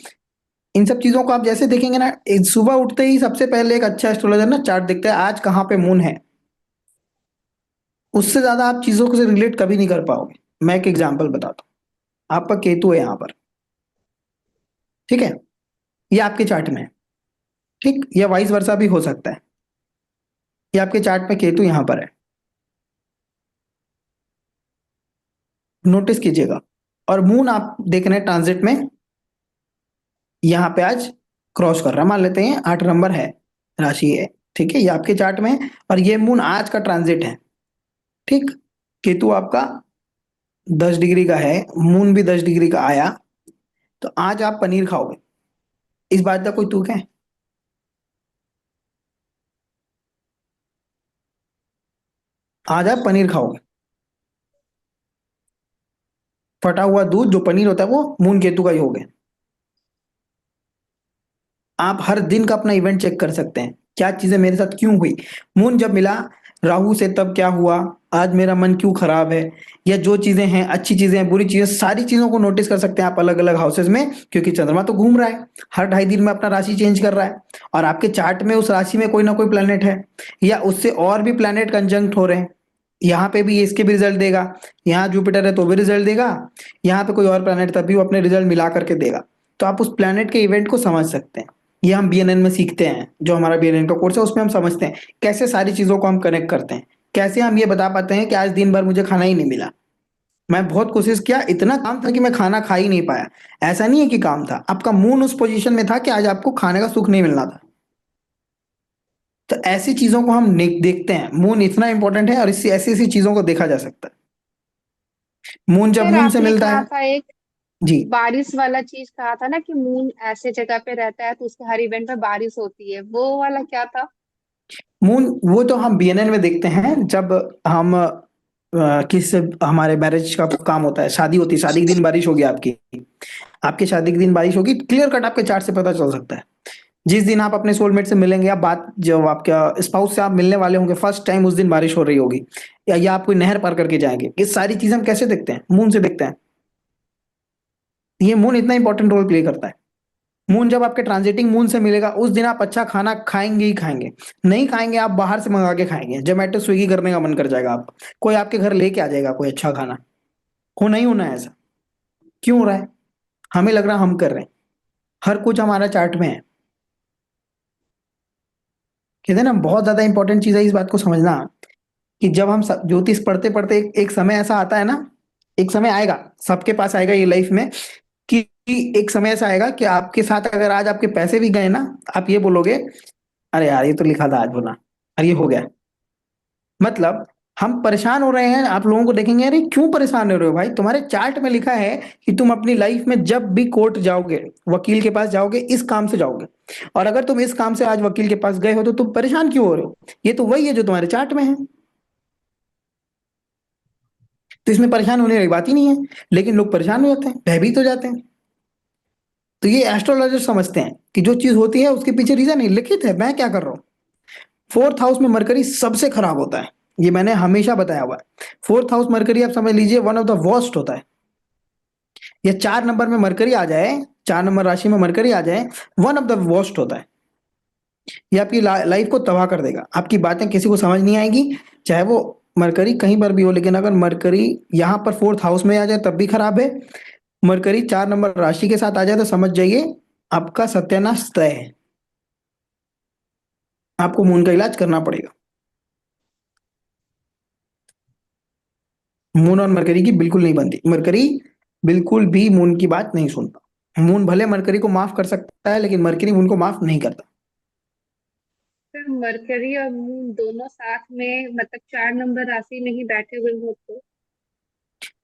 A: इन सब चीजों को आप जैसे देखेंगे ना, सुबह उठते ही सबसे पहले एक अच्छा एस्ट्रोलॉजर ना चार्ट देखता है, आज कहाँ पे मून है। उससे ज्यादा आप चीजों को से रिलेट कभी नहीं कर पाओगे। मैं एक एग्जाम्पल बताता हूँ, आपका केतु है यहाँ पर, ठीक है, ये आपके चार्ट में है, ठीक, या वाइस वर्सा भी हो सकता है। ये आपके चार्ट में केतु यहां पर है, नोटिस कीजिएगा। और मून आप देख रहे हैं ट्रांजिट में, यहां पे आज क्रॉस कर रहा है, मान लेते हैं 8 नंबर है, राशि है, ठीक है, ये आपके चार्ट में है, और ये मून आज का ट्रांजिट है। ठीक, केतु आपका 10 डिग्री का है, मून भी 10 डिग्री का आया, तो आज आप पनीर खाओगे, इस बात का कोई तुक है? आज आप पनीर खाओगे, फटा हुआ दूध जो पनीर होता है वो मून केतु का ही हो गया। आप हर दिन का अपना इवेंट चेक कर सकते हैं, क्या चीजें मेरे साथ क्यों हुई, मून जब मिला राहु से तब क्या हुआ, आज मेरा मन क्यों खराब है, या जो चीजें हैं, अच्छी चीजें हैं, बुरी चीजें, सारी चीजों को नोटिस कर सकते हैं आप अलग अलग हाउसेस में, क्योंकि चंद्रमा तो घूम रहा है, हर 2.5 दिन में अपना राशि चेंज कर रहा है, और आपके चार्ट में उस राशि में कोई ना कोई प्लेनेट है, या उससे और भी प्लेनेट कंजंक्ट हो रहे हैं। यहाँ पे भी इसके भी रिजल्ट देगा, यहाँ जुपिटर है तो भी रिजल्ट देगा, यहाँ पे कोई और प्लेनेट तब भी वो अपने रिजल्ट मिला करके देगा। तो आप उस प्लेनेट के इवेंट को समझ सकते हैं। ये हम बीएनएन में सीखते हैं, जो हमारा बीएनएन का कोर्स है उसमें हम समझते हैं कैसे सारी चीजों को हम कनेक्ट करते हैं, कैसे हम ये बता पाते हैं कि आज दिन भर मुझे खाना ही नहीं मिला, मैं बहुत कोशिश किया, इतना काम था कि मैं खाना खा ही नहीं पाया। ऐसा नहीं है कि काम था, आपका मून उस पोजीशन में था कि आज आपको खाने का सुख नहीं मिलना था। तो ऐसी चीजों को हम देखते हैं, मून इतना इंपॉर्टेंट है, और इससे ऐसी ऐसी चीजों को देखा जा सकता है। मून जब
G: सर
A: मून से
G: आपने
A: मिलता
G: कहा
A: है,
G: था एक
A: जी,
G: बारिश वाला चीज कहा था ना कि मून ऐसे जगह पे रहता है तो उसके हर इवेंट में बारिश होती है, वो वाला क्या था?
A: मून वो तो हम बीएनएन में देखते हैं, जब हम किस हमारे मैरिज का काम होता है, शादी होती है, शादी के दिन बारिश होगी आपकी, आपकी शादी के दिन बारिश होगी, क्लियर कट आपके चार्ट से पता चल सकता है। जिस दिन आप अपने सोलमेट से मिलेंगे, या बात जब आपका स्पाउस से आप मिलने वाले होंगे फर्स्ट टाइम, उस दिन बारिश हो रही होगी, या आप कोई नहर पार करके जाएंगे, ये सारी चीजें हम कैसे देखते हैं, मून से देखते हैं। ये मून इतना इंपॉर्टेंट रोल प्ले करता है। मून जब आपके ट्रांजिटिंग मून से मिलेगा, उस दिन आप अच्छा खाना खाएंगे ही खाएंगे, नहीं खाएंगे आप बाहर से मंगा के खाएंगे, जोमेटो स्विगी करने का मन कर जाएगा, आप कोई आपके घर लेके आ जाएगा कोई अच्छा खाना। हो नहीं होना है ऐसा, क्यों हो रहा है, हमें लग रहा है हम कर रहे हैं, हर कुछ हमारा चार्ट में है। कहते हैं ना, बहुत ज्यादा इंपॉर्टेंट चीज है इस बात को समझना कि जब हम ज्योतिष पढ़ते पढ़ते एक समय ऐसा आता है ना, एक समय आएगा, सबके पास आएगा ये लाइफ में, कि एक समय ऐसा आएगा कि आपके साथ अगर आज आपके पैसे भी गए ना, आप ये बोलोगे अरे यार ये तो लिखा था आज होना, अरे ये हो गया। मतलब हम परेशान हो रहे हैं, आप लोगों को देखेंगे अरे क्यों परेशान हो रहे हो भाई, तुम्हारे चार्ट में लिखा है कि तुम अपनी लाइफ में जब भी कोर्ट जाओगे, वकील के पास जाओगे, इस काम से जाओगे, और अगर तुम इस काम से आज वकील के पास गए हो तो तुम परेशान क्यों हो रहे हो? ये तो वही है जो तुम्हारे चार्ट में है, तो इसमें परेशान होने की बात ही नहीं है। लेकिन लोग परेशान हो जाते हैं, भयभीत हो जाते हैं। तो ये एस्ट्रोलॉजर समझते हैं कि जो चीज होती है उसके पीछे रीजन नहीं लिखित है, मैं क्या कर रहा हूं। फोर्थ हाउस में मरकरी सबसे खराब होता है, ये मैंने हमेशा बताया हुआ है। फोर्थ हाउस मरकरी आप समझ लीजिए वन ऑफ द वर्स्ट होता है। या 4 नंबर में मरकरी आ जाए, 4 नंबर राशि में मरकरी आ जाए, वन ऑफ द वर्स्ट होता है। ये आपकी लाइफ को तबाह कर देगा, आपकी बातें किसी को समझ नहीं आएगी, चाहे वो मरकरी कहीं पर भी हो। लेकिन अगर मरकरी यहाँ पर फोर्थ हाउस में आ जाए तब भी खराब है, मरकरी 4 नंबर राशि के साथ आ जाए तो समझ जाइए आपका सत्यानाश तय है, आपको मून का इलाज करना पड़ेगा। मून और मरकरी की बिल्कुल नहीं बनती, मरकरी बिल्कुल भी मून की बात नहीं सुनता। मून भले मरकरी को माफ कर सकता है लेकिन मरकरी मून को माफ नहीं करता।
G: सर मरकरी और मून दोनों साथ में मतलब 4 नंबर राशि में ही बैठे हुए हो तो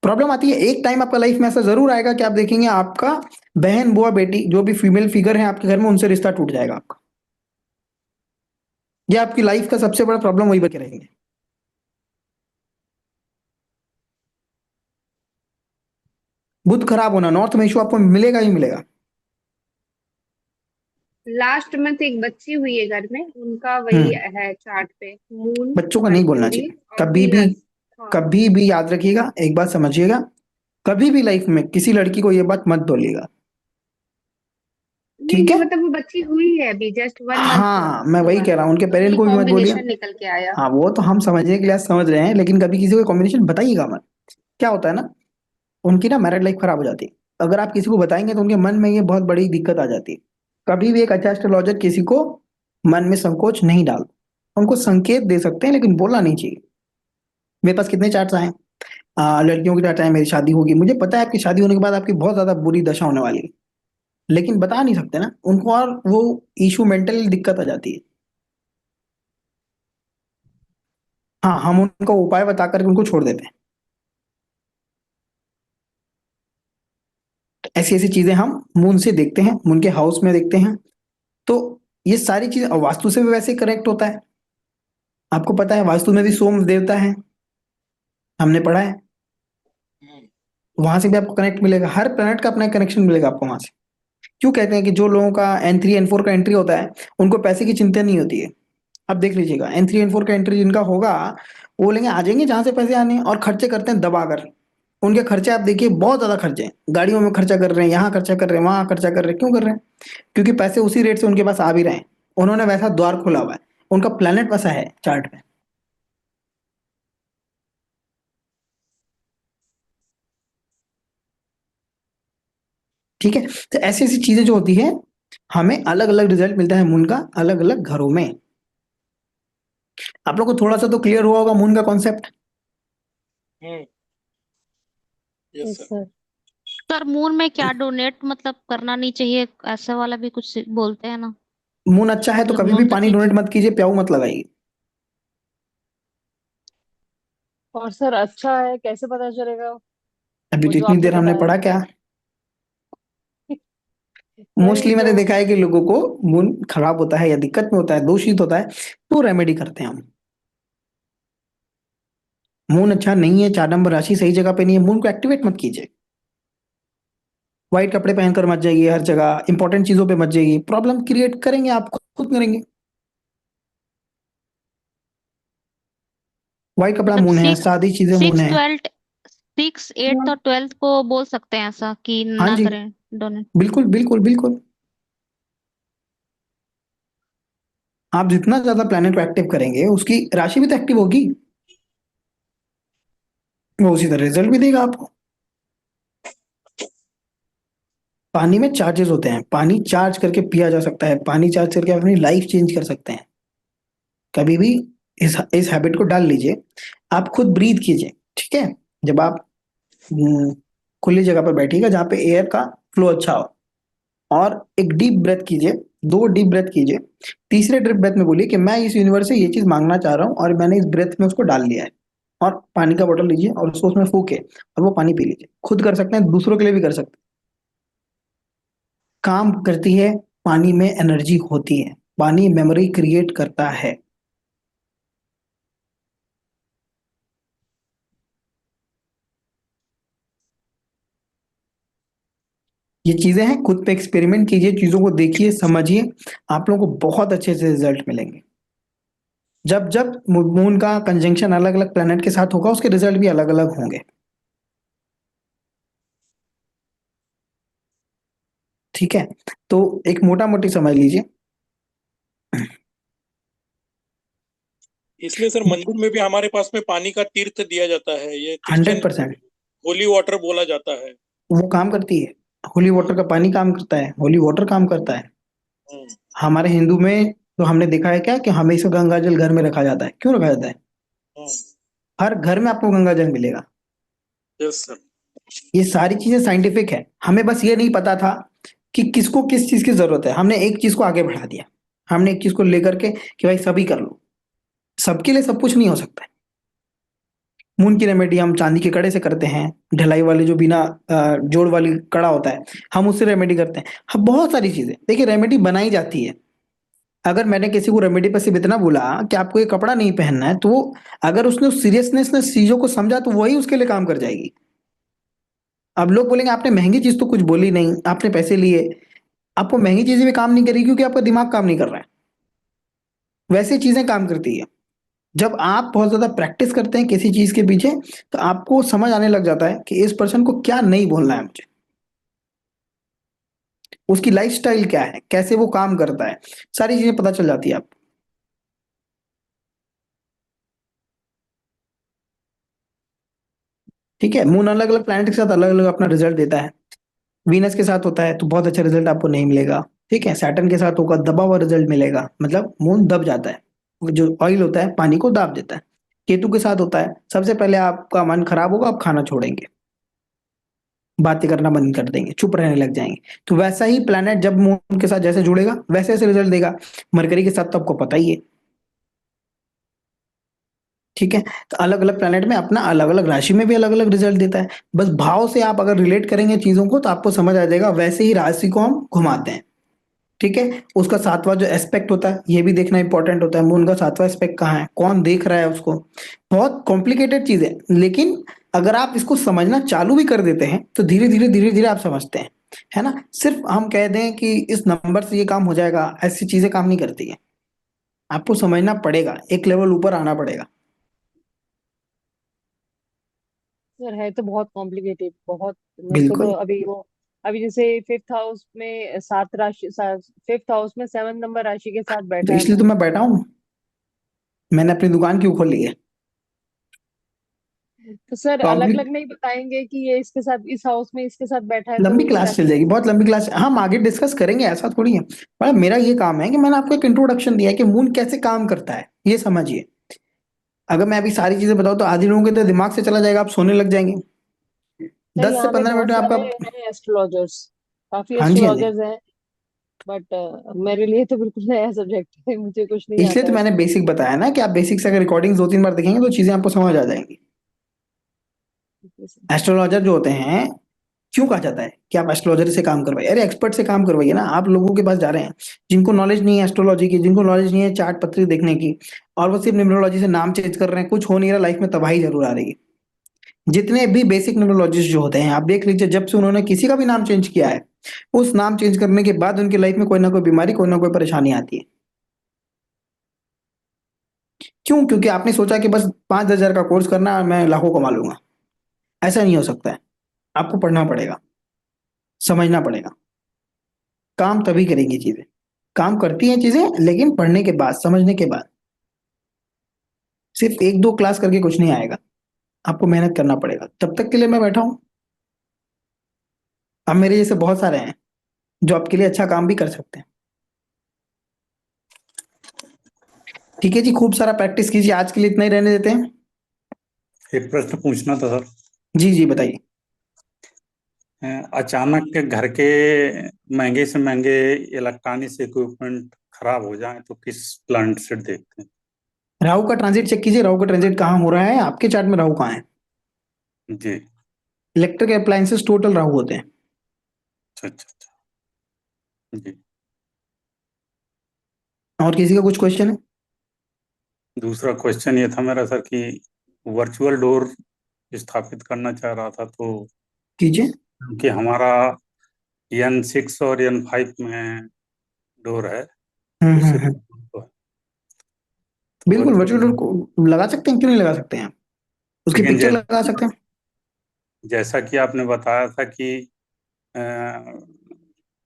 A: प्रॉब्लम आती है, एक टाइम आपका लाइफ में ऐसा जरूर आएगा कि आप देखेंगे आपका बहन बुआ बेटी जो भी फीमेल फिगर है आपके घर में, उनसे रिश्ता टूट जाएगा आपका। ये आपकी लाइफ का सबसे बड़ा प्रॉब्लम वही बचे रहेंगे। बुध खराब होना, नॉर्थ में इशू आपको मिलेगा ही मिलेगा।
G: लास्ट मंथ एक बच्ची हुई है घर में, उनका वही
A: हम्म,
G: है चार्ट पे मून
A: बच्चों का नहीं बोलना
G: मर्क्यूरी
A: चाहिए
G: और
A: कभी भी।
G: वीनस। हाँ
A: कभी भी याद रखिएगा, एक बात समझिएगा, कभी भी लाइफ में किसी लड़की को ये बात मत बोलिएगा,
G: नहीं
A: ठीक
G: नहीं,
A: है?
G: मतलब वो बच्ची हुई है अभी जस्ट 1 मंथ
A: हाँ मैं वही
G: हुआ
A: कह
G: है,
A: रहा हूँ, उनके पेरेंट
G: वही
A: को भी मत बोलिए।
G: कॉम्बिनेशन निकल के आया।
A: हाँ वो तो हम समझने के लिए आज समझ रहे हैं, लेकिन कभी किसी को कॉम्बिनेशन बताइएगा मत। क्या होता है ना, उनकी ना मैरिड लाइफ खराब हो जाती है, अगर आप किसी को बताएंगे तो उनके मन में ये बहुत बड़ी दिक्कत आ जाती है। कभी भी एक अच्छा एस्ट्रोलॉजर किसी को मन में संकोच नहीं डाल, उनको संकेत दे सकते हैं लेकिन बोलना नहीं चाहिए। मेरे पास कितने चार्ट्स आए, लड़कियों के चार्ट आए, मेरी शादी होगी, मुझे पता है आपकी शादी होने के बाद आपकी बहुत ज्यादा बुरी दशा होने वाली है, लेकिन बता नहीं सकते ना उनको, और वो इशू मेंटल दिक्कत आ जाती है। हाँ हम उनको उपाय बता करके उनको छोड़ देते हैं। ऐसी ऐसी चीजें हम मून से देखते हैं, मून के हाउस में देखते हैं। तो ये सारी चीजें, और वास्तु से भी वैसे करेक्ट होता है। आपको पता है वास्तु में भी सोम देवता है, हमने पढ़ा है।
C: हम्म,
A: वहां से भी आपको कनेक्ट मिलेगा, हर प्लैनेट का अपना कनेक्शन मिलेगा आपको वहां से। क्यों कहते हैं कि जो लोगों का N3 N4 का एंट्री होता है उनको पैसे की चिंता नहीं होती है। अब देख लीजिएगा N3 N4 का एंट्री जिनका होगा, वो बोलेंगे आ जाएंगे जहां से पैसे आने हैं, और खर्चे करते हैं दबाकर। उनके खर्चे आप देखिए बहुत ज्यादा खर्चे हैं, गाड़ियों में खर्चा कर रहे हैं, यहाँ खर्चा कर रहे हैं, वहां खर्चा कर रहे हैं। क्यों कर रहे हैं? क्योंकि पैसे उसी रेट से उनके पास आ भी रहे हैं, उन्होंने वैसा द्वार खोला हुआ है, उनका प्लेनेट वैसा है चार्ट में। ठीक है, तो ऐसी ऐसी चीजें जो होती है, हमें अलग अलग रिजल्ट मिलता है मून का अलग अलग घरों में। आप लोग को थोड़ा सा तो क्लियर हुआ होगा मून का concept.
C: Hmm, yes
D: yes
C: sir.
D: Sir.
F: Sir moon में क्या डोनेट मतलब करना नहीं चाहिए, ऐसा वाला भी कुछ बोलते हैं ना,
A: मून अच्छा है तो
F: मतलब
A: कभी भी
F: मून का
A: पानी
F: चीज।
A: डोनेट मत कीजिए, प्याऊ मत लगाइए।
D: और सर अच्छा है कैसे पता चलेगा?
A: अभी
D: वो
A: तो
D: जो
A: इतनी
D: आपने
A: देर हमने
D: बताया।
A: पढ़ा क्या,
D: नहीं
A: मोस्टली
D: जो
A: मैंने देखा है कि लोगों को मून खराब होता है या दिक्कत में होता है, दूषित होता है, तो रेमेडी करते हैं हम। मून अच्छा नहीं है, 4 नंबर राशि सही जगह पे नहीं है, मून को एक्टिवेट मत कीजिए। व्हाइट कपड़े पहनकर मत जाइए, हर जगह इंपॉर्टेंट चीजों पे मत जाइए, प्रॉब्लम क्रिएट करेंगे आप, खुद करेंगे। व्हाइट कपड़ा
F: मतलब
A: मून है,
F: सिक्स
A: सादी चीजें मून
F: सिक्स
A: है।
F: ट्वेल्थ 6 8 और 12 को बोल सकते हैं ऐसा कि
A: हाँ
F: ना
A: जी,
F: करें डोनेट।
A: बिल्कुल बिल्कुल बिल्कुल। आप जितना ज्यादा प्लेनेट को एक्टिव करेंगे उसकी राशि भी तो एक्टिव होगी, वो उसी तरह रिजल्ट भी देगा आपको। पानी में चार्जेस होते हैं, पानी चार्ज करके पिया जा सकता है, पानी चार्ज करके आप अपनी लाइफ चेंज कर सकते हैं। कभी भी इस हैबिट को डाल लीजिए। आप खुद ब्रीथ कीजिए, ठीक है? जब आप खुली जगह पर बैठिएगा जहाँ पे एयर का फ्लो अच्छा हो, और एक डीप ब्रेथ कीजिए, 2 डीप ब्रेथ कीजिए। तीसरे डीप ब्रेथ में बोलिए कि मैं इस यूनिवर्स से ये चीज मांगना चाह रहा हूँ और मैंने इस ब्रेथ में उसको डाल लिया है। और पानी का बोतल लीजिए और उसको उसमें फूके और वो पानी पी लीजिए। खुद कर सकते हैं, दूसरों के लिए भी कर सकते हैं। काम करती है, पानी में एनर्जी होती है, पानी मेमोरी क्रिएट करता है। ये चीजें हैं, खुद पे एक्सपेरिमेंट कीजिए, चीजों को देखिए, समझिए, आप लोगों को बहुत अच्छे से रिजल्ट मिलेंगे। जब जब मून का कंजंक्शन अलग अलग प्लेनेट के साथ होगा, उसके रिजल्ट भी अलग अलग होंगे। ठीक है? तो एक मोटा मोटी समझ लीजिए।
C: इसमें सर मंदिर में भी हमारे पास में पानी का तीर्थ दिया जाता है, ये क्रिश्चियन
A: 100%
C: होली वाटर बोला जाता है।
A: वो काम करती है। होली वाटर का पानी काम करता है, होली वाटर काम करता है।
C: हम्म,
A: हमारे हिंदू में तो हमने देखा है क्या कि हमेशा गंगा जल घर में रखा जाता है। क्यों रखा जाता है?
C: हम्म,
A: हर घर में आपको गंगा जल मिलेगा।
C: Yes sir.
A: ये सारी चीजें साइंटिफिक है। हमें बस ये नहीं पता था कि किसको किस चीज की जरूरत है। हमने एक चीज को आगे बढ़ा दिया। हमने एक चीज को लेकर के कि भाई सभी कर लो। सबके लिए सब कुछ नहीं हो सकता है। मून की रेमेडी हम चांदी के कड़े से करते हैं, ढलाई वाले जो बिना जोड़ वाली कड़ा होता है, हम उससे रेमेडी करते हैं। हम बहुत सारी चीजें देखिए, रेमेडी बनाई जाती है। अगर मैंने किसी को रेमेडी पर सिर्फ इतना बोला कि आपको ये कपड़ा नहीं पहनना है, तो वो अगर उसने उस सीरियसनेस ने चीजों को समझा तो वही उसके लिए काम कर जाएगी। अब लोग बोलेंगे आपने महंगी चीज तो कुछ बोली नहीं, आपने पैसे लिए। आपको महंगी चीजें भी काम नहीं करेगी क्योंकि आपका दिमाग काम नहीं कर रहा है। वैसे चीजें काम करती है। जब आप बहुत ज्यादा प्रैक्टिस करते हैं किसी चीज के पीछे, तो आपको समझ आने लग जाता है कि इस पर्सन को क्या नहीं बोलना है मुझे, उसकी लाइफस्टाइल क्या है, कैसे वो काम करता है, सारी चीजें पता चल जाती है आपको। ठीक है? मून अलग अलग प्लैनेट के साथ अलग अलग अपना रिजल्ट देता है। वीनस के साथ होता है तो बहुत अच्छा रिजल्ट आपको नहीं मिलेगा। ठीक है? सैटर्न के साथ होगा, दबा हुआ रिजल्ट मिलेगा, मतलब मून दब जाता है। वो जो ऑयल होता है पानी को दाब देता है। केतु के साथ होता है, सबसे पहले आपका मन खराब होगा, आप खाना छोड़ेंगे, बातें करना बंद कर देंगे, चुप रहने लग जाएंगे। तो वैसा ही प्लैनेट जब मून के साथ जैसे जुड़ेगा वैसे वैसे रिजल्ट देगा। मरकरी के साथ तो आपको पता ही है। ठीक है? तो अलग अलग प्लैनेट में अपना अलग अलग राशि में भी अलग अलग रिजल्ट देता है। बस भाव से आप अगर रिलेट करेंगे चीजों को तो आपको समझ आ जाएगा। वैसे ही राशि को हम घुमाते हैं। ठीक है? उसका 7वां जो एस्पेक्ट होता है, ये भी देखना इंपॉर्टेंट होता है। मून का 7वां एस्पेक्ट कहाँ है, कौन देख रहा है उसको। बहुत कॉम्प्लिकेटेड चीज है, लेकिन अगर आप इसको समझना चालू भी कर देते हैं तो धीरे धीरे आप समझते हैं। है ना? सिर्फ हम कह दें कि इस नंबर से ये काम हो जाएगा, ऐसी चीजें काम नहीं करती है। आपको समझना पड़ेगा, एक लेवल ऊपर आना पड़ेगा।
D: सर है तो बहुत कॉम्प्लिकेटेड, बहुत। मेरे को तो
A: बिल्कुल।
D: अभी जैसे फिफ्थ हाउस में 7 राशि, 5th हाउस में 7 नंबर राशि के साथ
A: तो
D: बैठा है
A: इसलिए तो
D: मून।
A: मैं बैठा हूँ। मैंने अपनी दुकान क्यों खोली है?
D: तो सर अलग
A: कॉम्प्ली
D: अलग नहीं बताएंगे कि ये इसके साथ, इस हाउस में इसके साथ बैठा है तो
A: लंबी
D: इस
A: क्लास चल
D: राशि
A: जाएगी,
D: में।
A: बहुत लंबी क्लास। हम आगे डिस्कस करेंगे, ऐसा थोड़ी है। मतलब मेरा ये काम है कि मैंने आपको एक इंट्रोडक्शन दिया है कि मून कैसे काम करता है, ये समझिए। अगर मैं अभी सारी चीजें बताऊं तो आधे लोगों के तो दिमाग से चला जाएगा, आप सोने लग जाएंगे।
D: सर
A: 10 से
D: यहाँ पे
A: 15 मिनट
D: बहुत
A: में आपका।
D: सारे हैं एस्ट्रोलॉजर्स, काफी
A: हाँ जी, हाँ जी।
D: एस्ट्रोलॉजर्स हैं। बट मेरे लिए तो बिल्कुल नया सब्जेक्ट है, मुझे कुछ नहीं
A: इसलिए
D: आता
A: तो
D: है
A: मैंने
D: इसमें।
A: बेसिक बताया ना कि आप बेसिक से अगर रिकॉर्डिंग 2-3 बार देखेंगे तो चीजें आपको समझ आ जाएंगी। एस्ट्रोलॉजर जो होते हैं, क्यों कहा जाता है कि आप एस्ट्रोलॉजर से काम करवाइए? अरे एक्सपर्ट से काम करवाइए ना। आप लोगों के पास जा रहे हैं जिनको नॉलेज नहीं है एस्ट्रोलॉजी की, जिनको नॉलेज नहीं है चार्ट पत्री देखने की, और वो सिर्फ न्यूमरोलॉजी से नाम चेंज कर रहे हैं, कुछ हो नहीं रहा, लाइफ में तबाही जरूर आ रही है। जितने भी बेसिक न्यूमरोलॉजिस्ट जो होते हैं, आप देख लीजिए, जब से उन्होंने किसी का भी नाम चेंज किया है, उस नाम चेंज करने के बाद उनकी लाइफ में कोई ना कोई बीमारी, कोई ना कोई परेशानी आती है। क्यों? क्योंकि आपने सोचा कि बस 5,000 का कोर्स करना है, मैं लाखों कमा लूंगा। ऐसा नहीं हो सकता है। आपको पढ़ना पड़ेगा, समझना पड़ेगा। काम तभी करेंगी चीजें। काम करती हैं चीजें, लेकिन पढ़ने के बाद, समझने के बाद। सिर्फ 1-2 क्लास करके कुछ नहीं आएगा। आपको मेहनत करना पड़ेगा। तब तक के लिए मैं बैठा हूं। अब मेरे जैसे बहुत सारे हैं जो आपके लिए अच्छा काम भी कर सकते हैं। ठीक है जी, खूब सारा प्रैक्टिस कीजिए, आज के लिए इतना ही रहने देते हैं।
H: एक प्रश्न पूछना था सर।
A: जी जी बताइए।
H: अचानक के घर के महंगे से महंगे इलेक्ट्रॉनिक्स इक्विपमेंट खराब हो जाए तो किस प्लांट से देखते हैं?
A: राहु का ट्रांजिट चेक कीजिए, राहु का ट्रांजिट कहाँ हो रहा है, आपके चार्ट में राहु कहाँ है।
H: जी।
A: इलेक्ट्रिक अप्लायंसेस टोटल राहु होते हैं।
H: अच्छा अच्छा अच्छा। जी।
A: और किसी का कुछ क्वेश्चन है?
H: दूसरा क्वेश्चन ये था मेरा सर कि वर्चुअल डोर स्थापित करना चाह रहा था, तो
A: कीजिए।
H: कि हमारा N6 और N5 में डोर है, उससे
A: हम्म।
H: तो
A: बिल्कुल, वर्चुअल डोर
H: वर्चुअल,
A: को लगा सकते हैं, क्यों नहीं लगा सकते हैं आप, उसकी
H: लेकिन
A: पिक्चर लगा सकते हैं।
H: जैसा कि आपने बताया था कि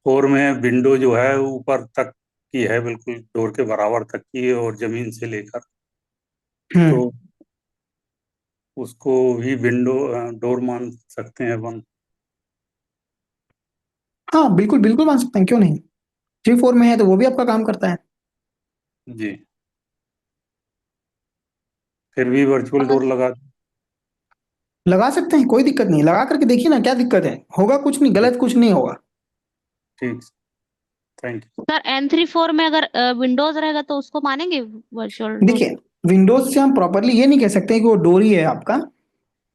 H: 4 में विंडो जो है ऊपर तक की है, बिल्कुल डोर के बराबर तक की है और जमीन से लेकर, तो
A: हम्म।
H: उसको भी विंडो डोर मान सकते हैं अपन?
A: हाँ बिल्कुल बिल्कुल मान सकते हैं, क्यों नहीं। 3-4 में है तो वो भी आपका काम करता है।
H: जी। फिर भी वर्चुअल डोर
A: लगा सकते हैं, कोई दिक्कत नहीं, लगा करके देखिए ना, क्या दिक्कत है, होगा कुछ नहीं, गलत कुछ नहीं होगा।
H: ठीक, थैंक यू।
F: सर N3-4 में अगर विंडोज रहेगा तो उसको मानेंगे वर्चुअल डोर?
A: देखिए, विंडोज से हम प्रॉपरली ये नहीं कह सकते कि वो डोर ही है आपका,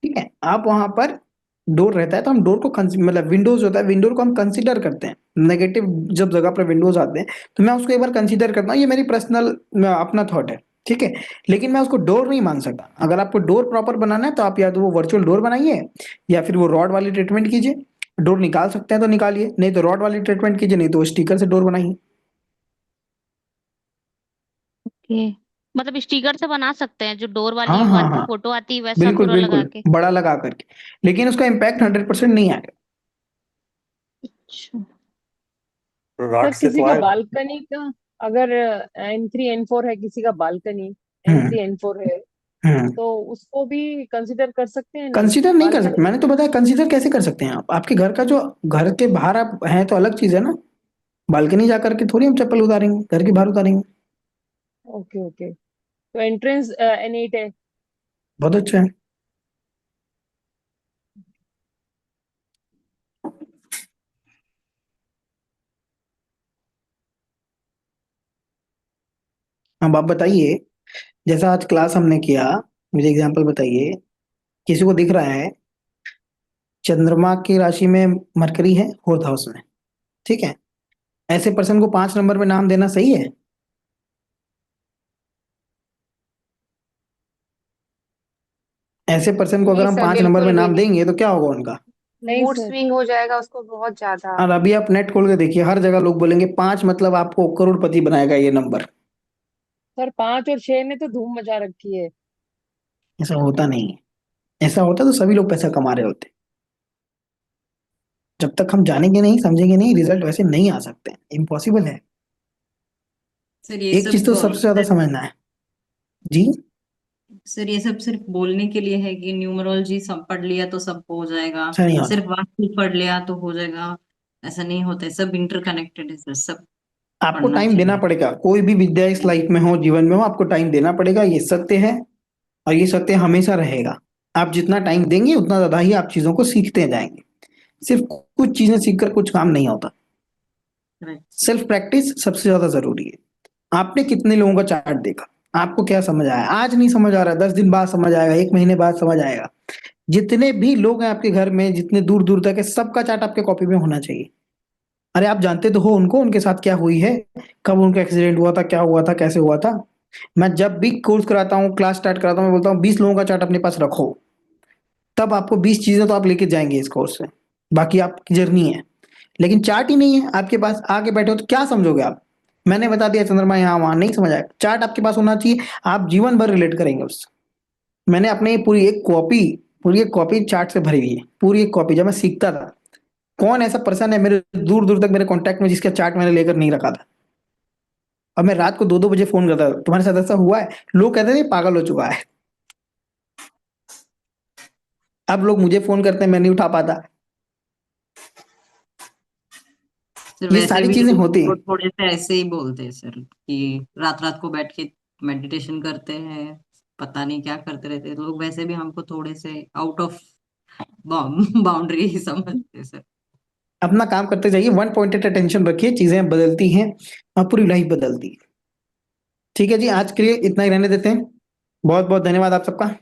A: ठीक है। आप वहां पर डोर रहता है तो हम डोर को मतलब विंडोज होता है, विंडोर को हम कंसीडर करते हैं, नेगेटिव जब जगह पर विंडोज आते हैं तो मैं उसको एक बार कंसीडर करता हूँ, ये मेरी पर्सनल अपना थॉट है, ठीक है। लेकिन मैं उसको डोर नहीं मान सकता। अगर आपको डोर प्रॉपर बनाना है तो आप या तो वो वर्चुअल डोर बनाइए या फिर वो रॉड वाली ट्रीटमेंट कीजिए। डोर निकाल सकते हैं तो निकालिए, नहीं तो रॉड वाली ट्रीटमेंट कीजिए, नहीं तो स्टिकर से डोर बनाइए।
F: ओके, मतलब स्टिकर से बना सकते हैं, जो डोर वाली
A: हाँ हाँ
F: वन की
A: हाँ,
F: फोटो आती है वैसा
A: बिल्कुल
F: पूरा लगा
A: बिल्कुल,
F: के?
A: बड़ा लगा करके, लेकिन उसका इम्पैक्ट 100% नहीं आएगा।
F: अच्छा।
H: राड
D: सर
H: से
D: किसी
H: तो
D: का
H: आए।
D: बालकनी का, अगर N3 N4 है किसी का बालकनी,
A: हम्म
D: N3 N4 है,
A: हम्म।
D: तो उसको भी कंसिडर कर सकते हैं नहीं
A: कंसीडर नहीं कर सकते,
D: बालकनी?
A: मैंने तो बताया कंसीडर कैसे कर सकते हैं आप, आपके घर का जो घर के बाहर आप हैं तो अलग चीज है ना। बालकनी जा करके थोड़ी हम चप्पल उतारेंगे, घर के बाहर उतारेंगे।
D: ओके ओके, तो एंट्रेंस N8 है।
A: बहुत अच्छा है। अब आप बताइए, जैसा आज क्लास हमने किया, मुझे एग्जांपल बताइए। किसी को दिख रहा है चंद्रमा की राशि में मरकरी है 4th हाउस में, ठीक है। ऐसे पर्सन को 5 नंबर में नाम देना सही है? ऐसे पर्सन को अगर
D: नहीं
A: हम
D: सर,
A: 5 नंबर में
D: बिल्कुल भी
A: नाम
D: नहीं।
A: देंगे तो क्या होगा उनका?
D: नहीं
G: मूड
D: सर।
G: स्विंग हो जाएगा उसको बहुत ज्यादा।
A: और अभी आप नेट खोल के देखिए, हर जगह लोग बोलेंगे 5 मतलब आपको करोड़पति बनाएगा ये नंबर।
D: सर 5 और 6 ने तो धूम मचा रखी है।
A: ऐसा होता नहीं है। ऐसा होता तो सभी लोग पैसा कमा रहे होते। जब तक हम जानेंगे नहीं, समझेंगे नहीं, रिजल्ट वैसे नहीं आ सकते, इम्पॉसिबल है।
E: सर ये
A: एक चीज
E: सब
A: तो सबसे ज्यादा समझना है। जी।
E: सर ये सब सिर्फ बोलने के लिए है कि न्यूमरोलॉजी सब पढ़ लिया तो सब हो जाएगा,
A: ऐसा नहीं होता।
E: सिर्फ वास्तु पढ़ लिया तो हो जाएगा, ऐसा नहीं होता है। सब इंटरकनेक्टेड है सर, सब
A: आपको
E: पढ़ना
A: टाइम देना
E: चाहिए।
A: पड़ेगा, कोई भी विद्या इस लाइफ में हो, जीवन में हो, आपको टाइम देना पड़ेगा, ये सत्य है। और ये सत्य हमेशा रहेगा। आप जितना टाइम देंगे उतना ज्यादा ही आप चीजों को सीखते जाएंगे। सिर्फ कुछ चीजें सीखकर कुछ काम नहीं होता।
E: राइट।
A: सेल्फ प्रैक्टिस सबसे ज्यादा जरूरी है। आपने कितने लोगों का चार्ट देखा, आपको क्या समझ आया? आज नहीं समझ आ रहा, 10 दिन बाद समझ आएगा, 1 महीने बाद समझ आएगा। जितने भी लोग हैं आपके घर में, जितने दूर दूर तक है, सबका चार्ट आपके कॉपी में होना चाहिए। अरे आप जानते तो हो उनको, उनके साथ क्या हुई है, कब उनका एक्सीडेंट हुआ था, क्या हुआ था, कैसे हुआ था। मैं जब भी कोर्स कराता हूँ, क्लास स्टार्ट कराता हूँ, मैं बोलता हूँ 20 लोगों का चार्ट अपने पास रखो। तब आपको 20 चीजें तो आप लेके जाएंगे इस कोर्स से। बाकी आपकी जर्नी है। लेकिन चार्ट ही नहीं है आपके पास, आके बैठे हो तो क्या समझोगे आप? मैंने बता दिया चंद्रमा यहाँ वहां, नहीं समझ आएगा। चार्ट आपके पास होना चाहिए, आप जीवन भर रिलेट करेंगे उससे। मैंने अपनी पूरी एक कॉपी चार्ट से भरी हुई है, पूरी एक कॉपी। जब मैं सीखता था, कौन ऐसा पर्सन है मेरे दूर दूर तक मेरे कांटेक्ट में जिसका चार्ट मैंने लेकर नहीं रखा था? अब मैं रात को 2-2 बजे फोन करता था, तुम्हारे साथ ऐसा हुआ है? लोग कहते थे पागल हो चुका है। अब लोग मुझे फोन करते हैं, मैं नहीं उठा पाता।
E: सर
A: ये
E: वैसे
A: सारी
E: भी
A: चीजें
E: लोग
A: होती हैं।
E: थोड़े से ऐसे ही बोलते हैं सर कि रात रात को बैठ के मेडिटेशन करते हैं, पता नहीं क्या करते रहते हैं लोग, वैसे भी हमको थोड़े से आउट ऑफ बाउंड्री ही समझते हैं सर।
A: अपना काम करते जाइए, वन पॉइंटेड अटेंशन रखिए, चीजें बदलती हैं और पूरी लाइफ बदलती है। ठीक है जी, आज के लिए इतना ही रहने देते हैं। बहुत बहुत धन्यवाद आप सबका।